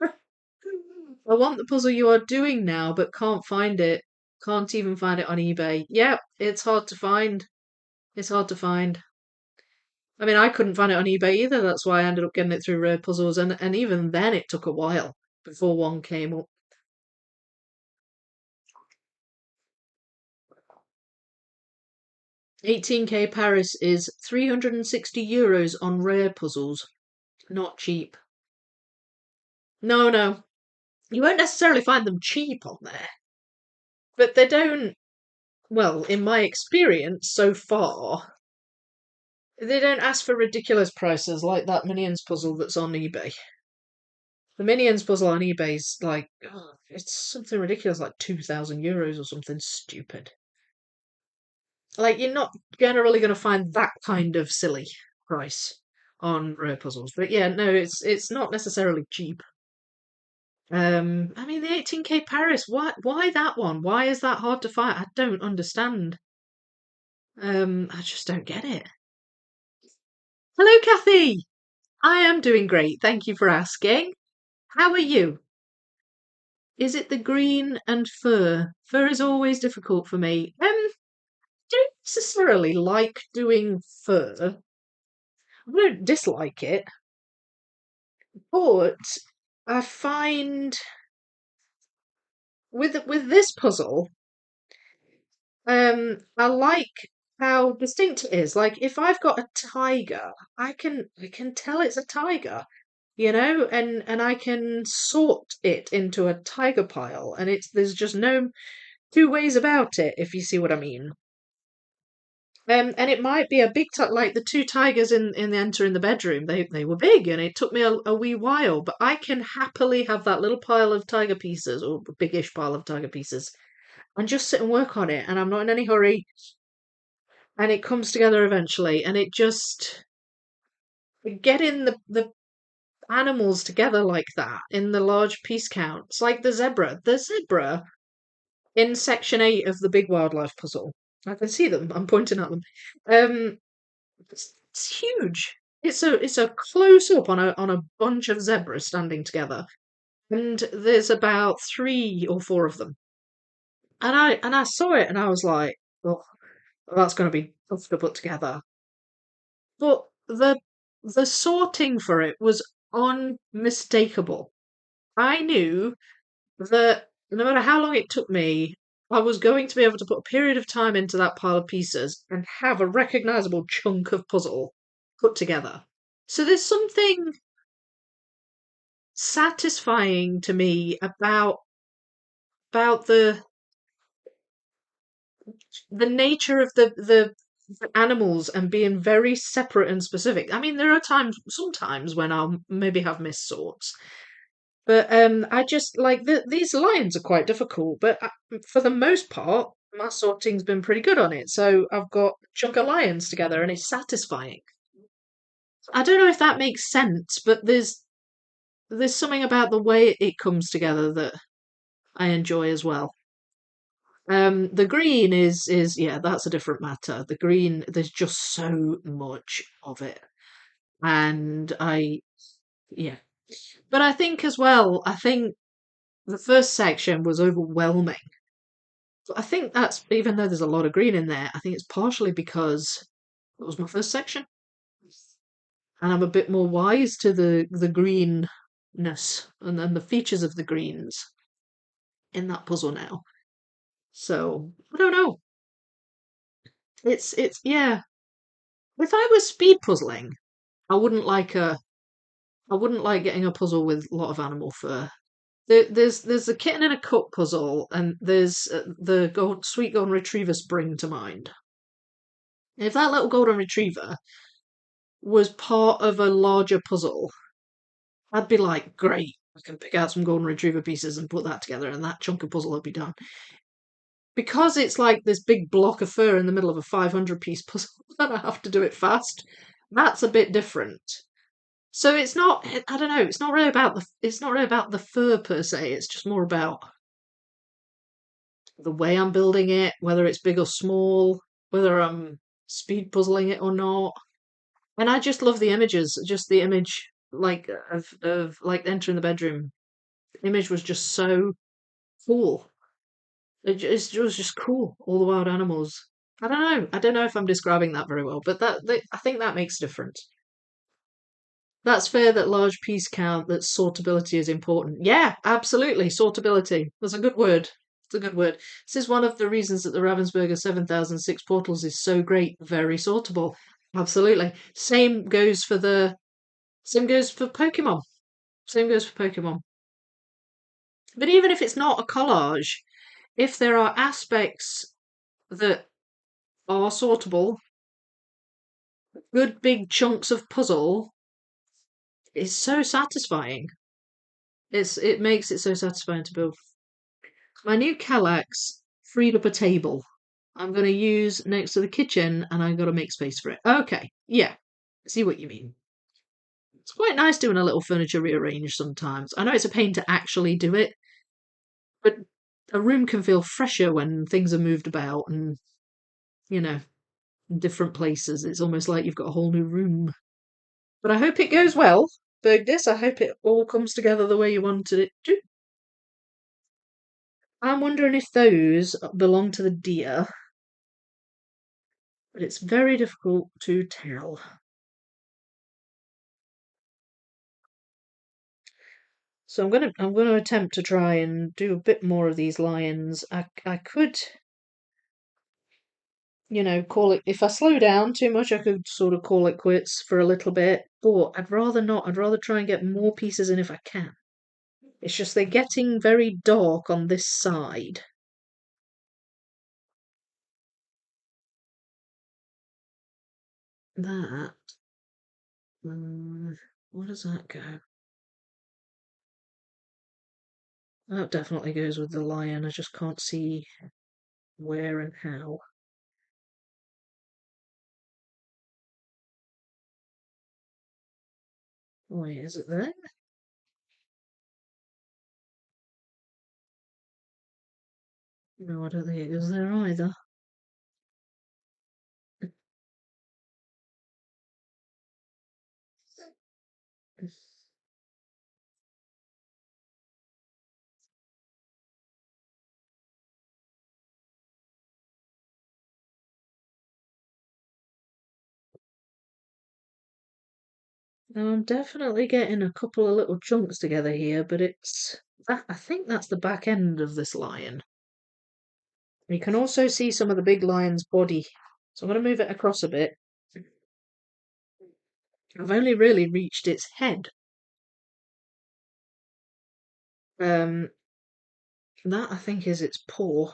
I want the puzzle you are doing now, but can't find it. Can't even find it on eBay. Yep, it's hard to find. It's hard to find. I mean, I couldn't find it on eBay either. That's why I ended up getting it through Rare Puzzles, and even then, it took a while before one came up. 18K Paris is €360 on Rare Puzzles. Not cheap. No, no. You won't necessarily find them cheap on there, but they don't, well, in my experience so far, they don't ask for ridiculous prices like that Minions puzzle that's on eBay. The Minions puzzle on eBay's like, oh, it's something ridiculous, like €2,000 or something stupid. Like, you're not generally going to find that kind of silly price on rare puzzles. But yeah, no, it's not necessarily cheap. I mean, the 18K Paris, why that one? Why is that hard to find? I don't understand. I just don't get it. Hello, Kathy. I am doing great. Thank you for asking. How are you? Is it the green and fur? Fur is always difficult for me. Don't necessarily like doing fur. I don't dislike it, but I find with this puzzle, I like how distinct it is. Like if I've got a tiger, I can tell it's a tiger. and I can sort it into a tiger pile, and there's just no two ways about it, if you see what I mean. And it might be a big like the two tigers in the enter in the bedroom. They were big, and it took me a wee while, but I can happily have that little pile of tiger pieces, or biggish pile of tiger pieces, and just sit and work on it. And I'm not in any hurry, and it comes together eventually. And it just getting the animals together like that in the large piece counts, like the zebra. The zebra in section 8 of the big wildlife puzzle. I can see them. I'm pointing at them. Um, it's huge. It's a close up on a bunch of zebras standing together, and there's about 3 or 4 of them. And I saw it, and I was like, "Oh, that's going to be tough to put together." But the sorting for it was unmistakable. I knew that no matter how long it took me, I was going to be able to put a period of time into that pile of pieces and have a recognizable chunk of puzzle put together. So there's something satisfying to me about the nature of the animals and being very separate and specific. I mean, there are sometimes when I'll maybe have missed sorts, but I just like these lions are quite difficult. But for the most part, my sorting's been pretty good on it. So I've got a chunk of lions together, and it's satisfying. I don't know if that makes sense, but there's something about the way it comes together that I enjoy as well. The green is yeah, that's a different matter. The green, there's just so much of it, and yeah. But I think as well, I think the first section was overwhelming. But I think that's even though there's a lot of green in there, I think it's partially because it was my first section, and I'm a bit more wise to the greenness and the features of the greens in that puzzle now. So I don't know. It's yeah. If I was speed puzzling, I wouldn't like a I wouldn't like getting a puzzle with a lot of animal fur. There's a kitten in a cup puzzle, and there's the sweet golden retriever spring to mind. If that little golden retriever was part of a larger puzzle, I'd be like, great, I can pick out some golden retriever pieces and put that together, and that chunk of puzzle will be done. Because it's like this big block of fur in the middle of a 500-piece puzzle, and I have to do it fast. That's a bit different. So it's not. I don't know. It's not really about the fur per se. It's just more about the way I'm building it, whether it's big or small, whether I'm speed puzzling it or not. And I just love the images. Just the image, like of like entering the bedroom. The image was just so cool. It was just cool. All the wild animals. I don't know. I don't know if I'm describing that very well, but I think that makes a difference. That's fair that large piece count, that sortability is important. Yeah, absolutely. Sortability. That's a good word. It's a good word. This is one of the reasons that the Ravensburger 7006 portals is so great. Very sortable. Absolutely. Same goes for Pokemon. Same goes for Pokemon. But even if it's not a collage, if there are aspects that are sortable, good big chunks of puzzle is so satisfying. It makes it so satisfying to build. My new Kallax freed up a table I'm going to use next to the kitchen, and I've got to make space for it. Okay, yeah, see what you mean. It's quite nice doing a little furniture rearrange sometimes. I know it's a pain to actually do it, but a room can feel fresher when things are moved about and, you know, in different places. It's almost like you've got a whole new room. But I hope it goes well, Bergdis. I hope it all comes together the way you wanted it to. I'm wondering if those belong to the deer, but it's very difficult to tell. So I'm gonna attempt to try and do a bit more of these lions. I could call it, if I slow down too much, I could sort of call it quits for a little bit, but I'd rather not. I'd rather try and get more pieces in if I can. It's just they're getting very dark on this side. That, where does that go? That definitely goes with the lion. I just can't see where and how. Oh, wait, is it there? No, I don't think it goes there either. Now I'm definitely getting a couple of little chunks together here, but I think that's the back end of this lion. You can also see some of the big lion's body. So I'm going to move it across a bit. I've only really reached its head. Um, that I think is its paw,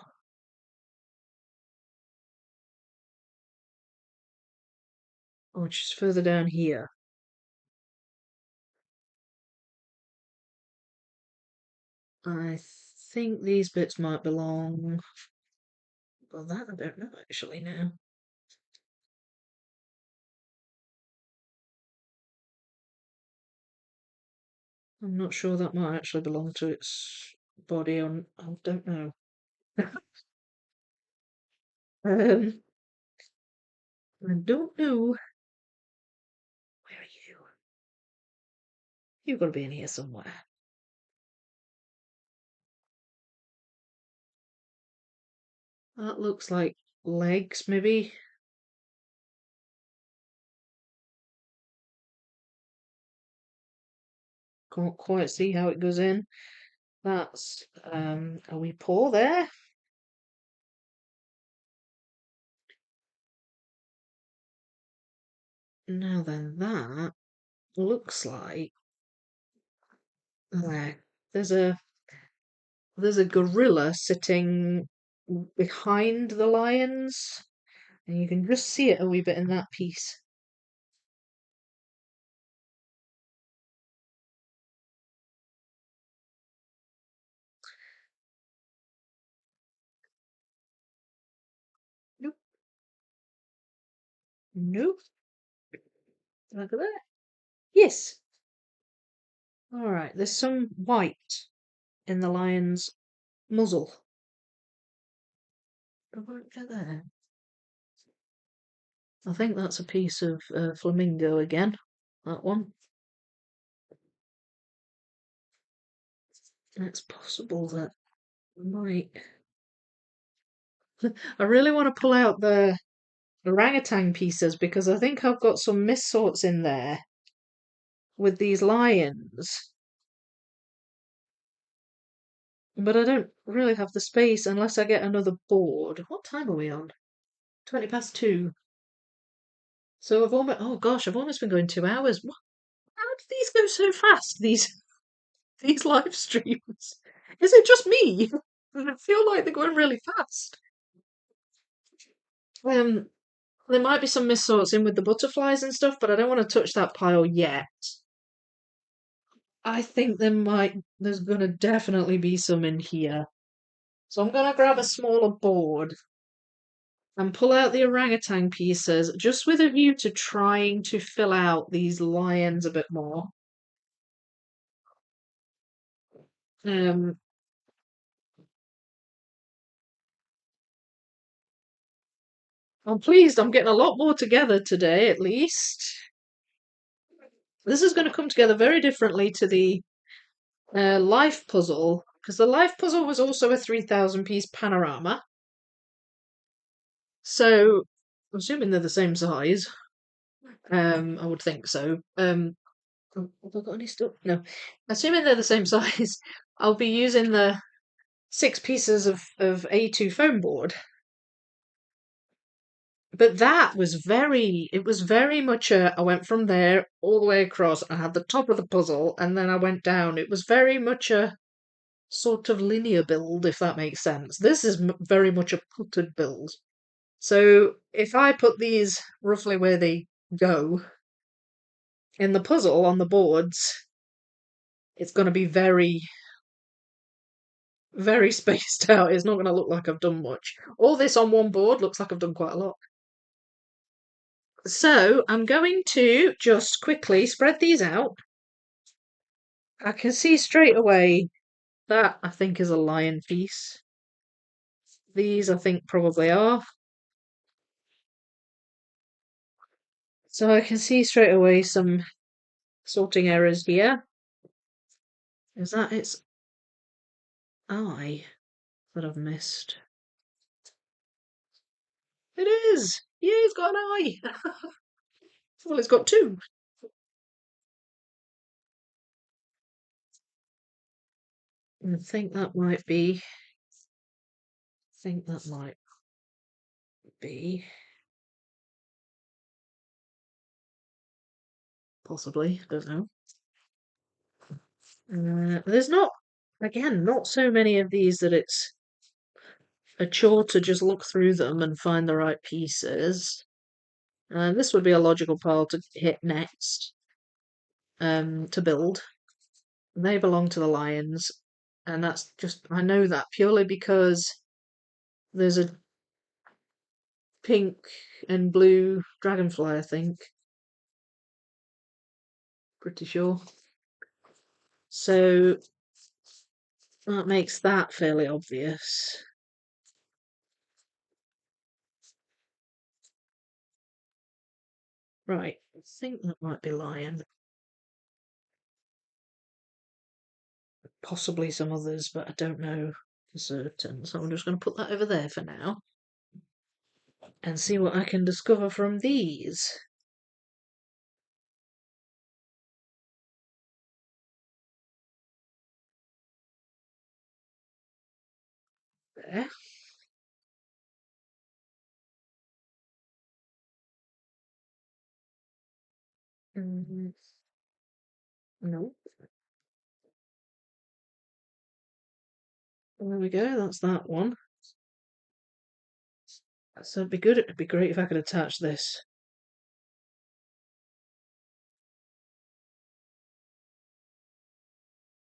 which is further down here. I think these bits might belong. Well, that I don't know actually now. I'm not sure that might actually belong to its body. I don't know. Um, I don't know. Where are you? You've got to be in here somewhere. That looks like legs, maybe. Can't quite see how it goes in. That's a wee paw there. Now then, that looks like there. There's a there's a gorilla sitting behind the lions, and you can just see it a wee bit in that piece. Nope, nope. Look at that. Yes. All right. There's some white in the lion's muzzle. Look at there. I think that's a piece of flamingo again. That one. It's possible that might. I really want to pull out the orangutan pieces because I think I've got some missorts in there with these lions, but I don't really have the space unless I get another board. What time are we on? 20 past 2. So I've almost, oh gosh, I've almost been going 2 hours. How do these go so fast? These live streams. Is it just me? Does it feel like they're going really fast? Um, there might be some missorts in with the butterflies and stuff, but I don't want to touch that pile yet. I think there's gonna definitely be some in here. So I'm gonna grab a smaller board and pull out the orangutan pieces, just with a view to trying to fill out these lions a bit more. Um, I'm pleased I'm getting a lot more together today, at least. This is going to come together very differently to the life puzzle, because the life puzzle was also a 3,000 piece panorama. So, I'm assuming they're the same size. I would think so. Have I got any stuff? No. Assuming they're the same size, I'll be using the 6 pieces of A2 foam board. But that was it was very much I went from there all the way across. I had the top of the puzzle and then I went down. It was very much a sort of linear build, if that makes sense. This is very much a putted build. So if I put these roughly where they go in the puzzle on the boards, it's going to be very spaced out. It's not going to look like I've done much. All this on one board looks like I've done quite a lot. So I'm going to just quickly spread these out. I can see straight away that I think is a lion piece. These I think probably are. So I can see straight away some sorting errors here. Is that its eye that I've missed? It is! Yeah, it's got an eye! Well, it's got two. I think that might be. I think that might be. Possibly, don't know. There's not, again, not so many of these that it's a chore to just look through them and find the right pieces. This would be a logical pile to hit next, to build. They belong to the lions, and that's just, I know that purely because there's a pink and blue dragonfly, I think. Pretty sure. So that makes that fairly obvious. Right, I think that might be lion. Possibly some others, but I don't know for certain. So I'm just going to put that over there for now and see what I can discover from these. There. Mm, no. There we go, that's that one. So it'd be great if I could attach this.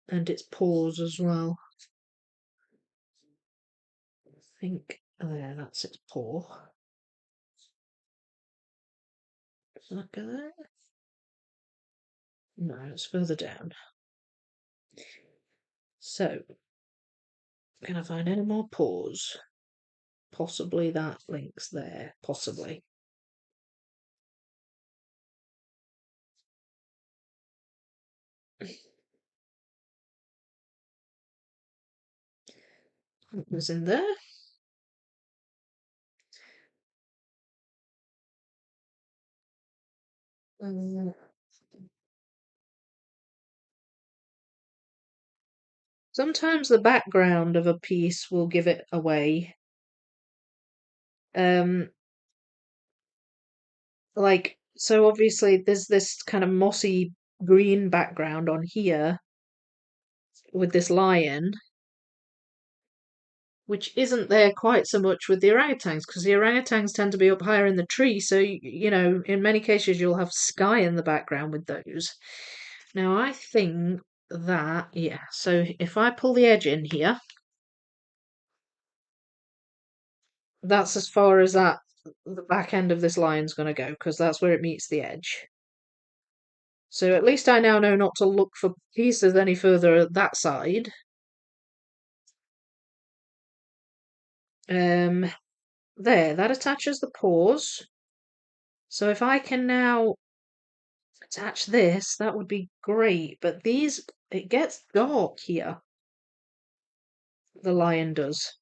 And its paws as well. I think there, that's its paw. Does that go there? No, it's further down. So, can I find any more paws? Possibly that links there. Possibly. What was in there? Uh, Sometimes the background of a piece will give it away. Um, like, so obviously there's this kind of mossy green background on here with this lion, which isn't there quite so much with the orangutans, because the orangutans tend to be up higher in the tree, so, in many cases you'll have sky in the background with those. Now, I think that, yeah, so if I pull the edge in here, that's as far as the back end of this line's going to go, because that's where it meets the edge. So at least I now know not to look for pieces any further at that side. There, that attaches the paws. So if I can now attach this, that would be great. But these, it gets dark here. The lion does.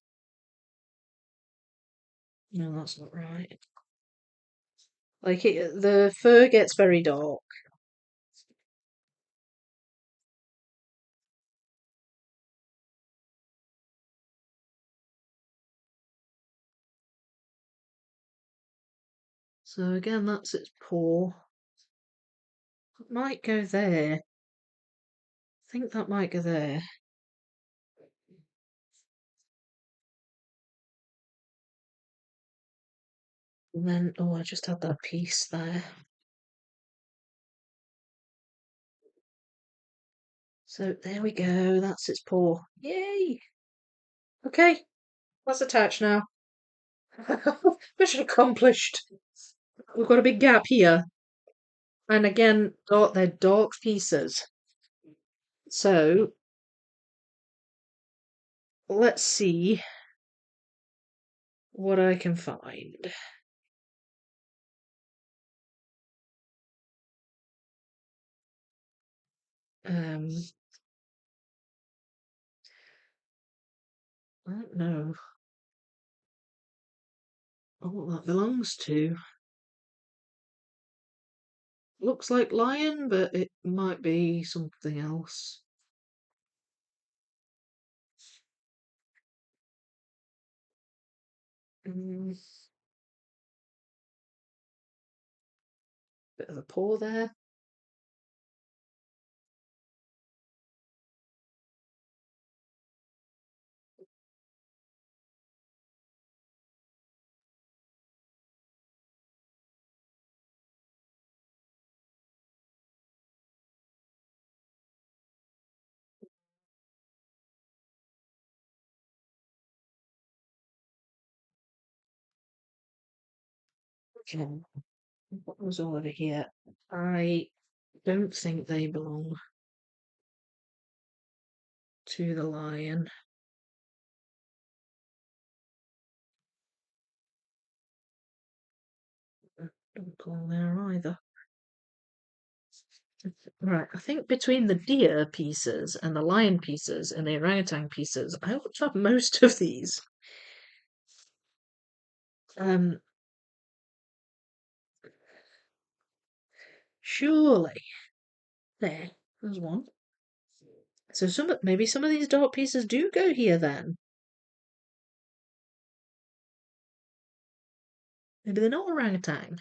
No, that's not right. Like the fur gets very dark. So again, that's its paw. It might go there. I think that might go there. And then, oh, I just had that piece there. So there we go. That's its paw. Yay! Okay, that's attached now. Mission accomplished. We've got a big gap here. And again, they're dark pieces. So let's see what I can find. I don't know what that belongs to. Looks like lion, but it might be something else. Mm, bit of a paw there. Okay, what was all over here? I don't think they belong to the lion. Don't belong there either. Right, I think between the deer pieces and the lion pieces and the orangutan pieces, I ought to have most of these. Um, surely. There's one. So maybe some of these dark pieces do go here then. Maybe they're not orangutan.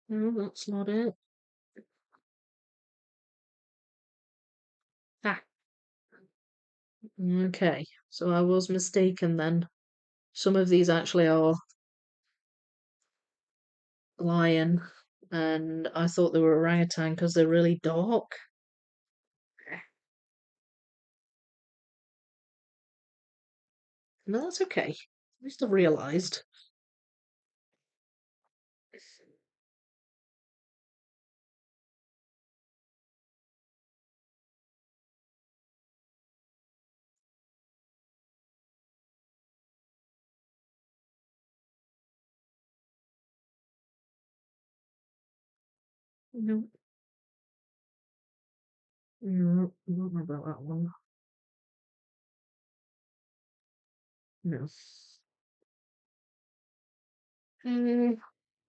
No, that's not it. Ah, okay. So I was mistaken then. Some of these actually are lion, and I thought they were orangutan because they're really dark. No, that's okay. At least I've realised. No, no, I don't know about that one. No.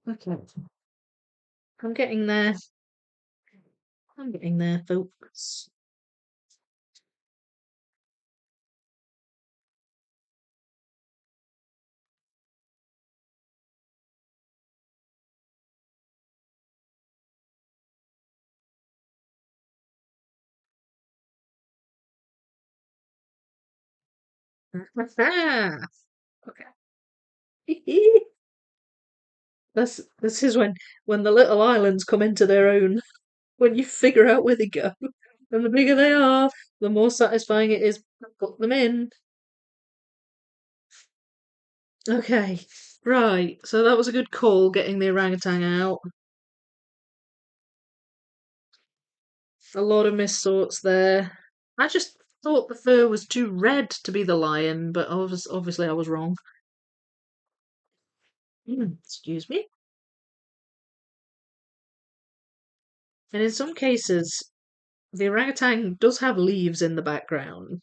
Okay. I'm getting there. I'm getting there, folks. Okay. This is when the little islands come into their own. When you figure out where they go, and the bigger they are, the more satisfying it is to put them in. Okay, right. So that was a good call getting the orangutan out. A lot of missed sorts there. I just thought the fur was too red to be the lion, but obviously I was wrong. Excuse me. And in some cases, the orangutan does have leaves in the background.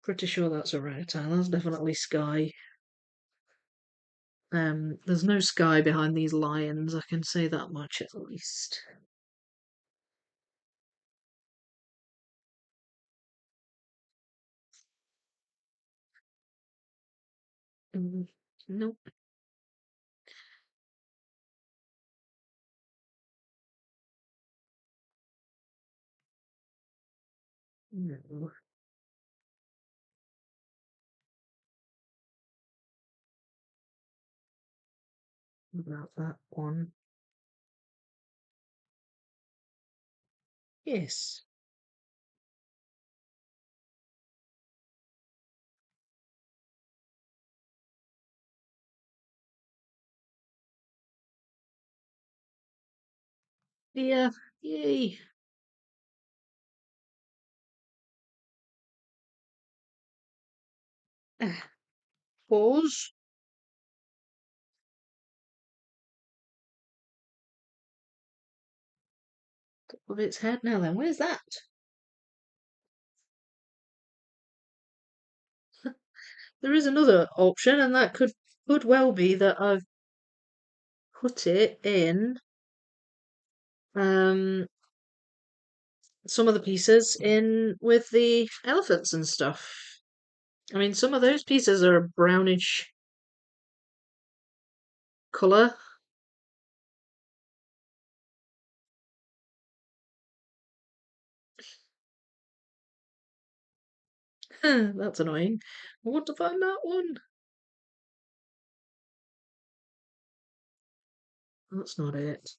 Pretty sure that's orangutan. That's definitely sky. There's no sky behind these lions, I can say that much at least. Mm, nope. No. What about that one? Yes. Yeah. Yay. Ah, pause. Top of its head now then. Where's that? There is another option, and that could well be that I've put it in um some of the pieces in with the elephants and stuff. I mean, some of those pieces are a brownish colour. That's annoying. I want to find that one. That's not it.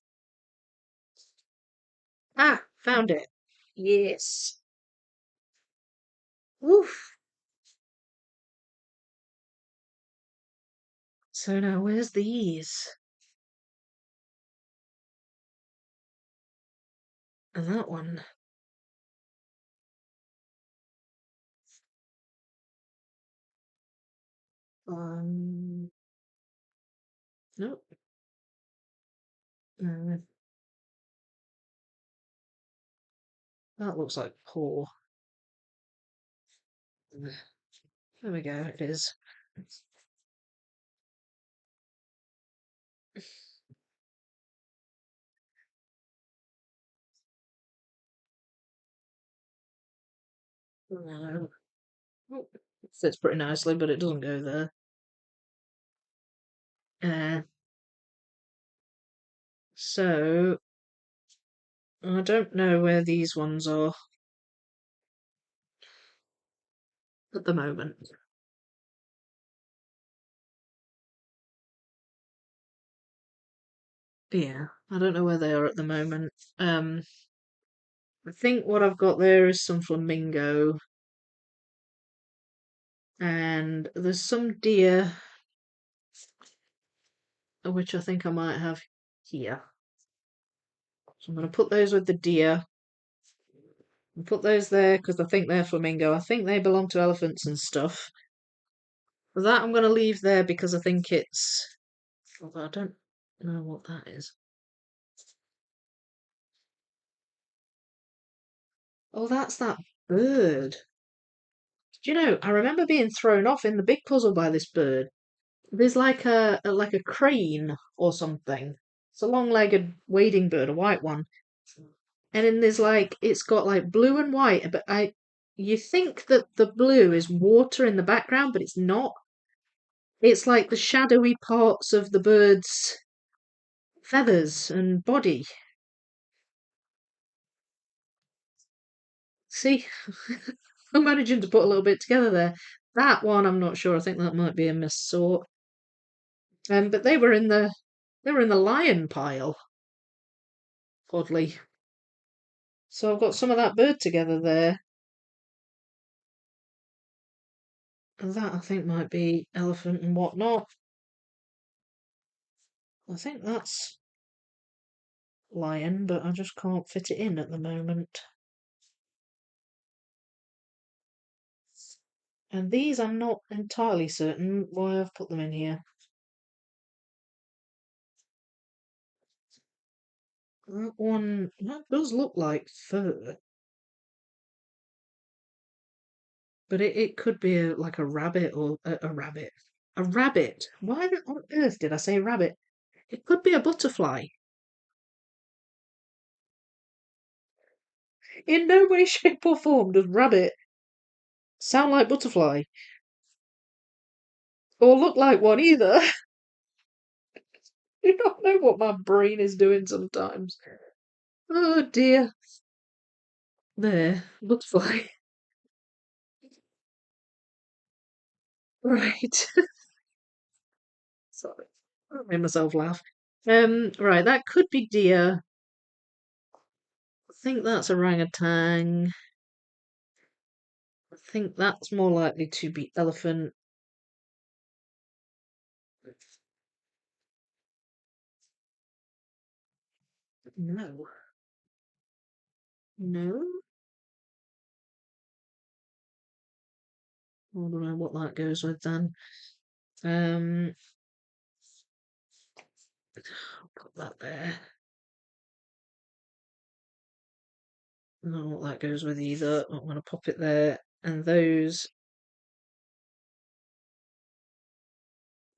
Ah, found it. Yes. Woof. So now where's these? And that one. Um, nope. Uh, that looks like paw. There we go, it is. No. Oh, it fits pretty nicely, but it doesn't go there. Uh, so I don't know where these ones are at the moment. Yeah, I don't know where they are at the moment. I think what I've got there is some flamingo, and there's some deer, which I think I might have here. So I'm going to put those with the deer and put those there because I think they're flamingo. I think they belong to elephants and stuff. But that I'm going to leave there because I think it's. Although I don't know what that is. Oh, that's that bird. Do you know, I remember being thrown off in the big puzzle by this bird. There's like a crane or something. It's a long-legged wading bird, a white one. And then there's like it's got like blue and white, but I you think that the blue is water in the background, but it's not. It's like the shadowy parts of the bird's feathers and body. See, I'm managing to put a little bit together there. That one, I'm not sure. I think that might be a miss sort. But they were in the lion pile, oddly. So I've got some of that bird together there. And that I think might be elephant and whatnot. I think that's lion, but I just can't fit it in at the moment. And these I'm not entirely certain why I've put them in here. That one, that does look like fur, but it could be like a rabbit or a rabbit. A rabbit. Why on earth did I say rabbit? It could be a butterfly. In no way, shape, or form does rabbit sound like butterfly or look like one either. You don't know what my brain is doing sometimes. Oh dear. There, butterfly. Right. Sorry. I made myself laugh. Right, that could be deer. I think that's orangutan. I think that's more likely to be elephant. No. No? I don't know what that goes with then. Um, put that there. I don't know what that goes with either. I'm going to pop it there. And those,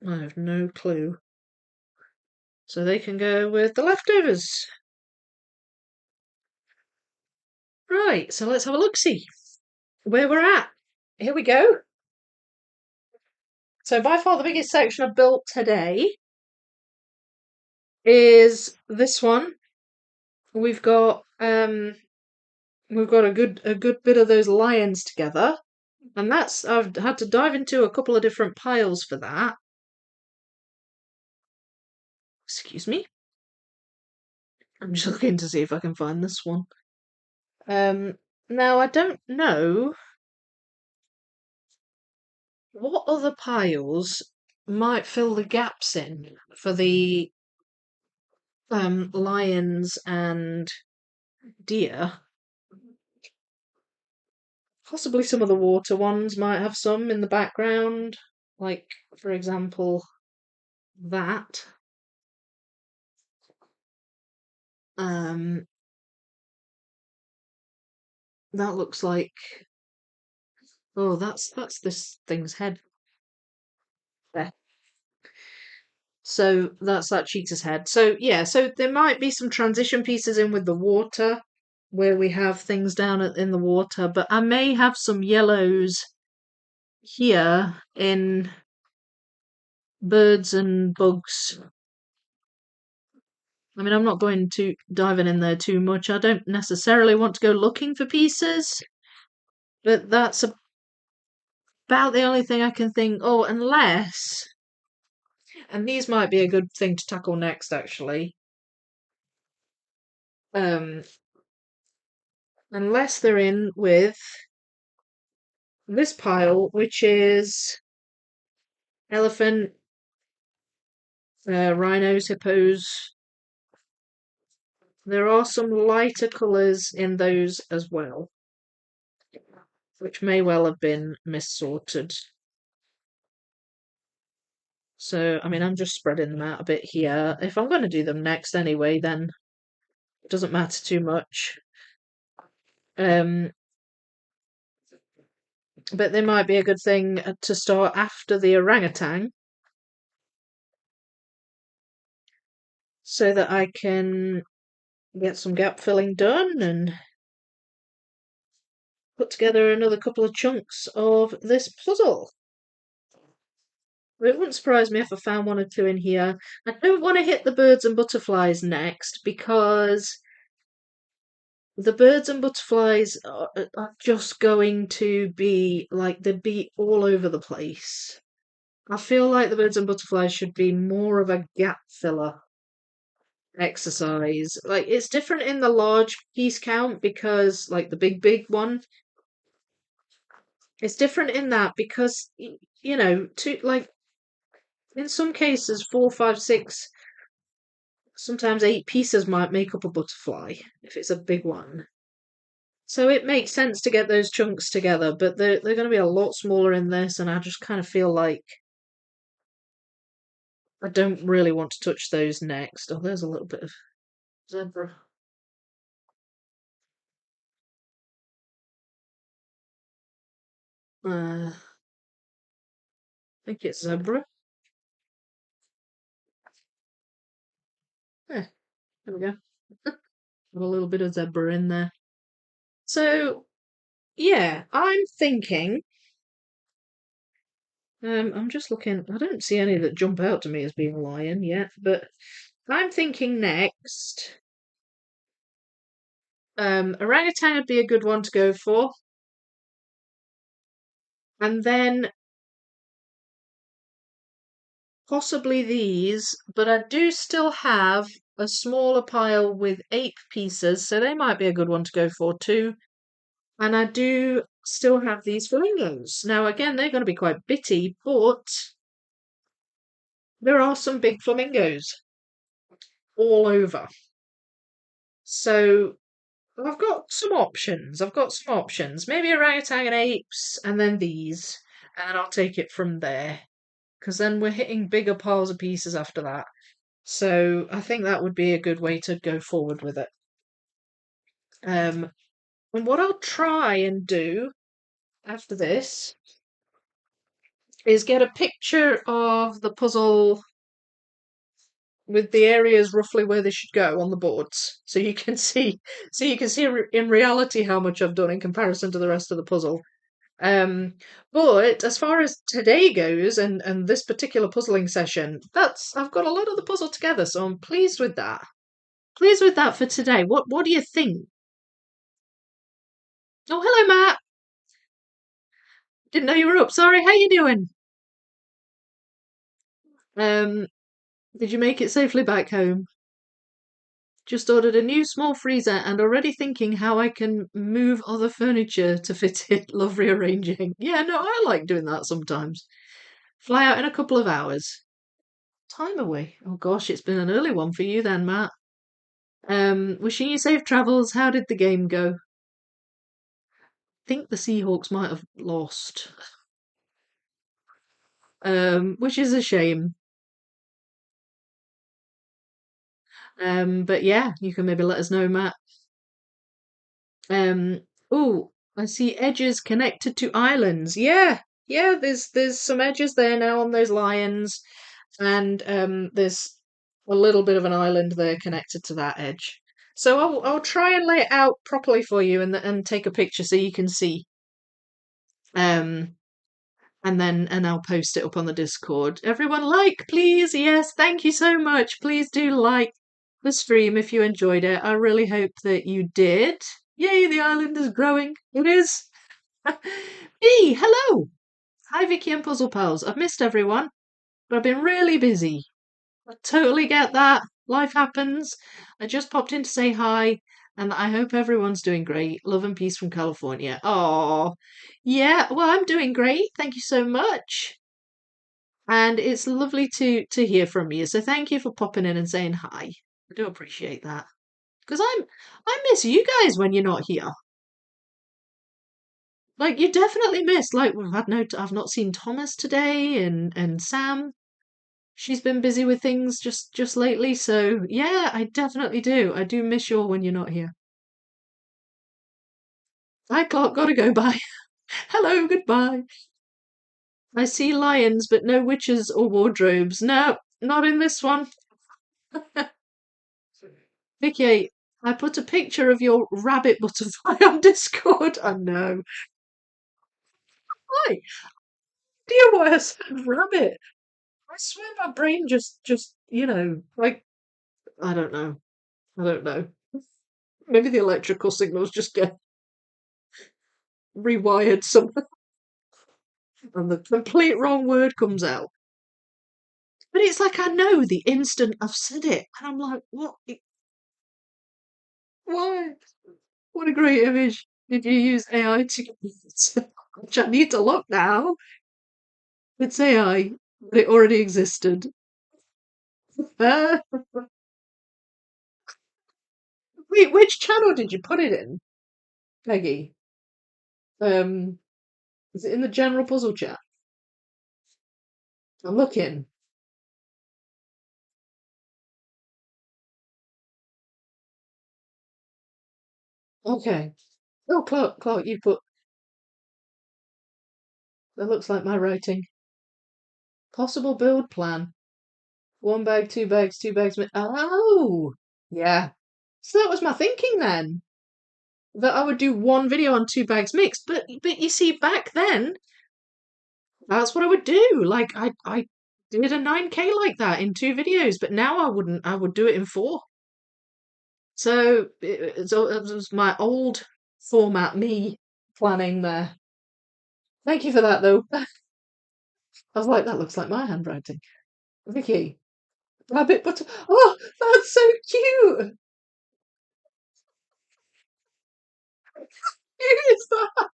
I have no clue. So they can go with the leftovers. Right, so let's have a look-see where we're at. Here we go. So by far the biggest section I've built today is this one. We've got a good bit of those lions together. And that's I've had to dive into a couple of different piles for that. Excuse me. I'm just looking to see if I can find this one. Now I don't know what other piles might fill the gaps in for the lions and deer. Possibly some of the water ones might have some in the background, like for example that. Um, that looks like that's this thing's head there. So that's that cheetah's head. So yeah, so there might be some transition pieces in with the water where we have things down in the water, but I may have some yellows here in birds and bugs. I mean, I'm not going to diving in there too much. I don't necessarily want to go looking for pieces, but that's about the only thing I can think. Oh, unless, and these might be a good thing to tackle next, actually. Um, unless they're in with this pile, which is elephant, rhinos, hippos. There are some lighter colours in those as well, which may well have been missorted. So, I mean, I'm just spreading them out a bit here. If I'm going to do them next anyway, then it doesn't matter too much. Um, but they might be a good thing to start after the orangutan so that I can get some gap filling done and put together another couple of chunks of this puzzle. It wouldn't surprise me if I found one or two in here. I don't want to hit the birds and butterflies next because the birds and butterflies are just going to be like they'd be all over the place. I feel like the birds and butterflies should be more of a gap filler exercise. Like it's different in the large piece count because like the big one, it's different in that because two like in some cases 4, 5, 6, sometimes 8 pieces might make up a butterfly if it's a big one. So it makes sense to get those chunks together, but they're going to be a lot smaller in this, and I just kind of feel like I don't really want to touch those next. Oh, there's a little bit of zebra. Uh, think it's zebra. Yeah, there we go. Got a little bit of zebra in there. So yeah, I'm thinking. I'm just looking. I don't see any that jump out to me as being a lion yet, but I'm thinking next. Orangutan would be a good one to go for, and then possibly these. But I do still have a smaller pile with ape pieces, so they might be a good one to go for too. And I do still have these flamingos. Now, again, they're going to be quite bitty, but there are some big flamingos all over. So I've got some options. I've got some options. Maybe orangutan and apes, and then these, and I'll take it from there. Because then we're hitting bigger piles of pieces after that. So I think that would be a good way to go forward with it. Um, and what I'll try and do after this is get a picture of the puzzle with the areas roughly where they should go on the boards, so you can see, in reality how much I've done in comparison to the rest of the puzzle. Um, but as far as today goes, and this particular puzzling session, that's I've got a lot of the puzzle together, so I'm pleased with that. Pleased with that for today. What do you think? Oh, hello, Matt. Didn't know you were up. Sorry. How you doing? Um, did you make it safely back home? Just ordered a new small freezer and already thinking how I can move other furniture to fit it. Love rearranging. Yeah, no, I like doing that sometimes. Fly out in a couple of hours. Time away. Oh gosh, it's been an early one for you then, Matt. Wishing you safe travels. How did the game go? Think the Seahawks might have lost. Which is a shame. But yeah, you can maybe let us know, Matt. Um, oh, I see edges connected to islands. Yeah, yeah. There's some edges there now on those lions, and there's a little bit of an island there connected to that edge. So I'll try and lay it out properly for you and take a picture so you can see. Um, and I'll post it up on the Discord. Everyone like, please. Yes, thank you so much. Please do like the stream if you enjoyed it. I really hope that you did. Yay, the island is growing. It is. B, hello. Hi, Vicky and Puzzle Pals. I've missed everyone, but I've been really busy. I totally get that. Life happens. I just popped in to say hi, and I hope everyone's doing great. Love and peace from California. Oh, yeah. Well, I'm doing great. Thank you so much. And it's lovely to hear from you. So thank you for popping in and saying hi. I do appreciate that. Because I miss you guys when you're not here. Like you definitely missed. Like we've had no, I've not seen Thomas today, and Sam. She's been busy with things just lately. So yeah, I definitely do. I do miss you all when you're not here. Hi, Clark. Gotta go. Bye. Hello. Goodbye. I see lions, but no witches or wardrobes. No, not in this one. Vicky, I put a picture of your rabbit butterfly on Discord. I know. Hi. Dear, what I said rabbit. I swear my brain just like I don't know. I don't know. Maybe the electrical signals just get rewired somewhere and the complete wrong word comes out. But it's like I know the instant I've said it, and I'm like, what? Why? What a great image. Did you use AI to which I need to look now. It's AI, but it already existed. Uh, wait, which channel did you put it in, Peggy? Um, is it in the general puzzle chat? I'm looking. Okay. Oh, Clark, you put. That looks like my writing. Possible build plan. 1 bag, 2 bags, 2 bags. Oh, yeah. So that was my thinking then, that I would do one video on 2 bags mixed. But you see, back then, that's what I would do. Like I did a 9K like that in 2 videos, but now I wouldn't. I would do it in 4. So it was my old format, me planning there. Thank you for that, though. I was like, that looks like my handwriting. Vicky, rabbit butter. Oh, that's so cute. Who is that?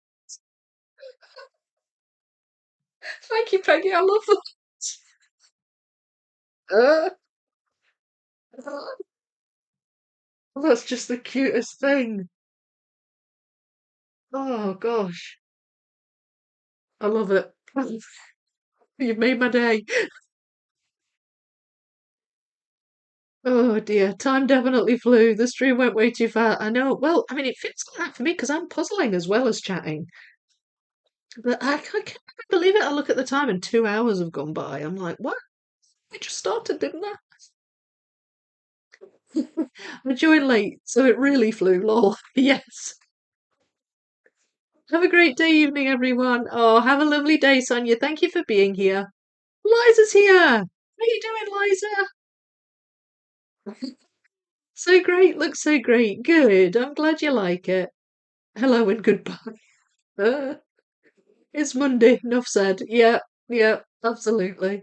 Thank you, Peggy. I love that. That's just the cutest thing. Oh gosh, I love it. You've made my day. Oh dear, time definitely flew. The stream went way too fast. I know. Well, I mean, it feels like that for me because I'm puzzling as well as chatting. But I can't believe it. I look at the time and 2 hours have gone by. I'm like, what? I just started, didn't I? I joined late, so it really flew. Lol. Yes. Have a great day, evening, everyone. Oh, have a lovely day, Sonia. Thank you for being here. Liza's here. How you doing, Liza? So great. Looks so great. Good. I'm glad you like it. Hello and goodbye. Uh, it's Monday. Enough said. Yeah. Yeah. Absolutely.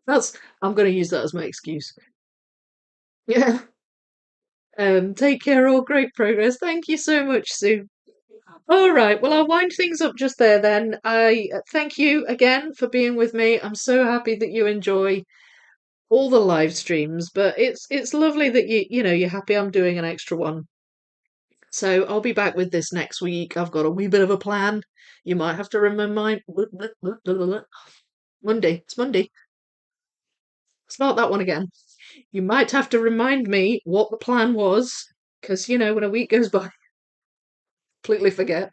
That's. I'm going to use that as my excuse. Yeah. Take care. All great progress. Thank you so much, Sue. All right. Well, I'll wind things up just there then. I thank you again for being with me. I'm so happy that you enjoy all the live streams, but it's lovely that you're happy I'm doing an extra one. So I'll be back with this next week. I've got a wee bit of a plan. You might have to remind Monday. It's Monday. Start that one again. You might have to remind me what the plan was, because when a week goes by, I completely forget.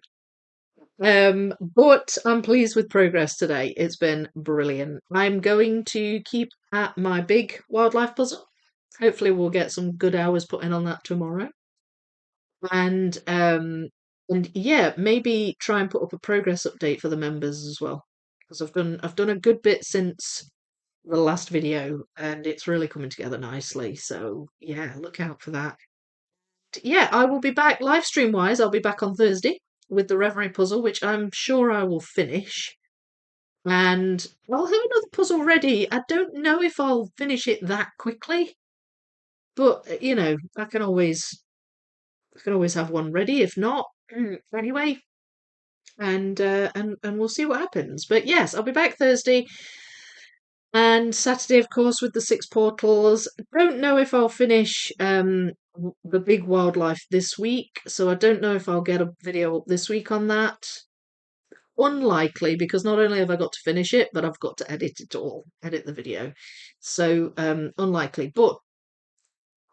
But I'm pleased with progress today. It's been brilliant. I'm going to keep at my big wildlife puzzle. Hopefully, we'll get some good hours put in on that tomorrow. And yeah, maybe try and put up a progress update for the members as well, because I've done a good bit since the last video, and it's really coming together nicely. So yeah, look out for that. Yeah, I will be back live stream wise. I'll be back on Thursday with the Reverie puzzle, which I'm sure I will finish. And I'll have another puzzle ready. I don't know if I'll finish it that quickly, but I can always have one ready if not. Anyway, and we'll see what happens. But yes, I'll be back Thursday and Saturday, of course, with the 6 portals. Don't know if I'll finish the big wildlife this week, so I don't know if I'll get a video up this week on that. Unlikely, because not only have I got to finish it, but I've got to edit it all, edit the video. So unlikely, but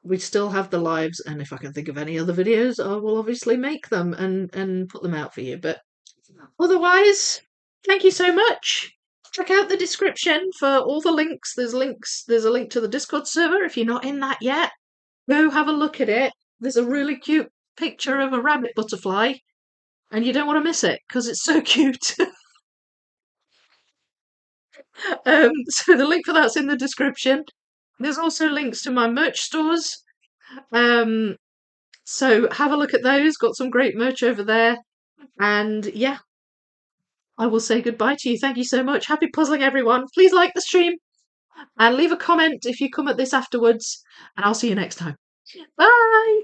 we still have the lives, and if I can think of any other videos, I will obviously make them and put them out for you. But otherwise, thank you so much. Check out the description for all the links. There's links. There's a link to the Discord server if you're not in that yet. Go have a look at it. There's a really cute picture of a rabbit butterfly, and you don't want to miss it because it's so cute. So the link for that's in the description. There's also links to my merch stores. Um, so have a look at those. Got some great merch over there. And yeah, I will say goodbye to you. Thank you so much. Happy puzzling, everyone. Please like the stream and leave a comment if you come at this afterwards. And I'll see you next time. Bye.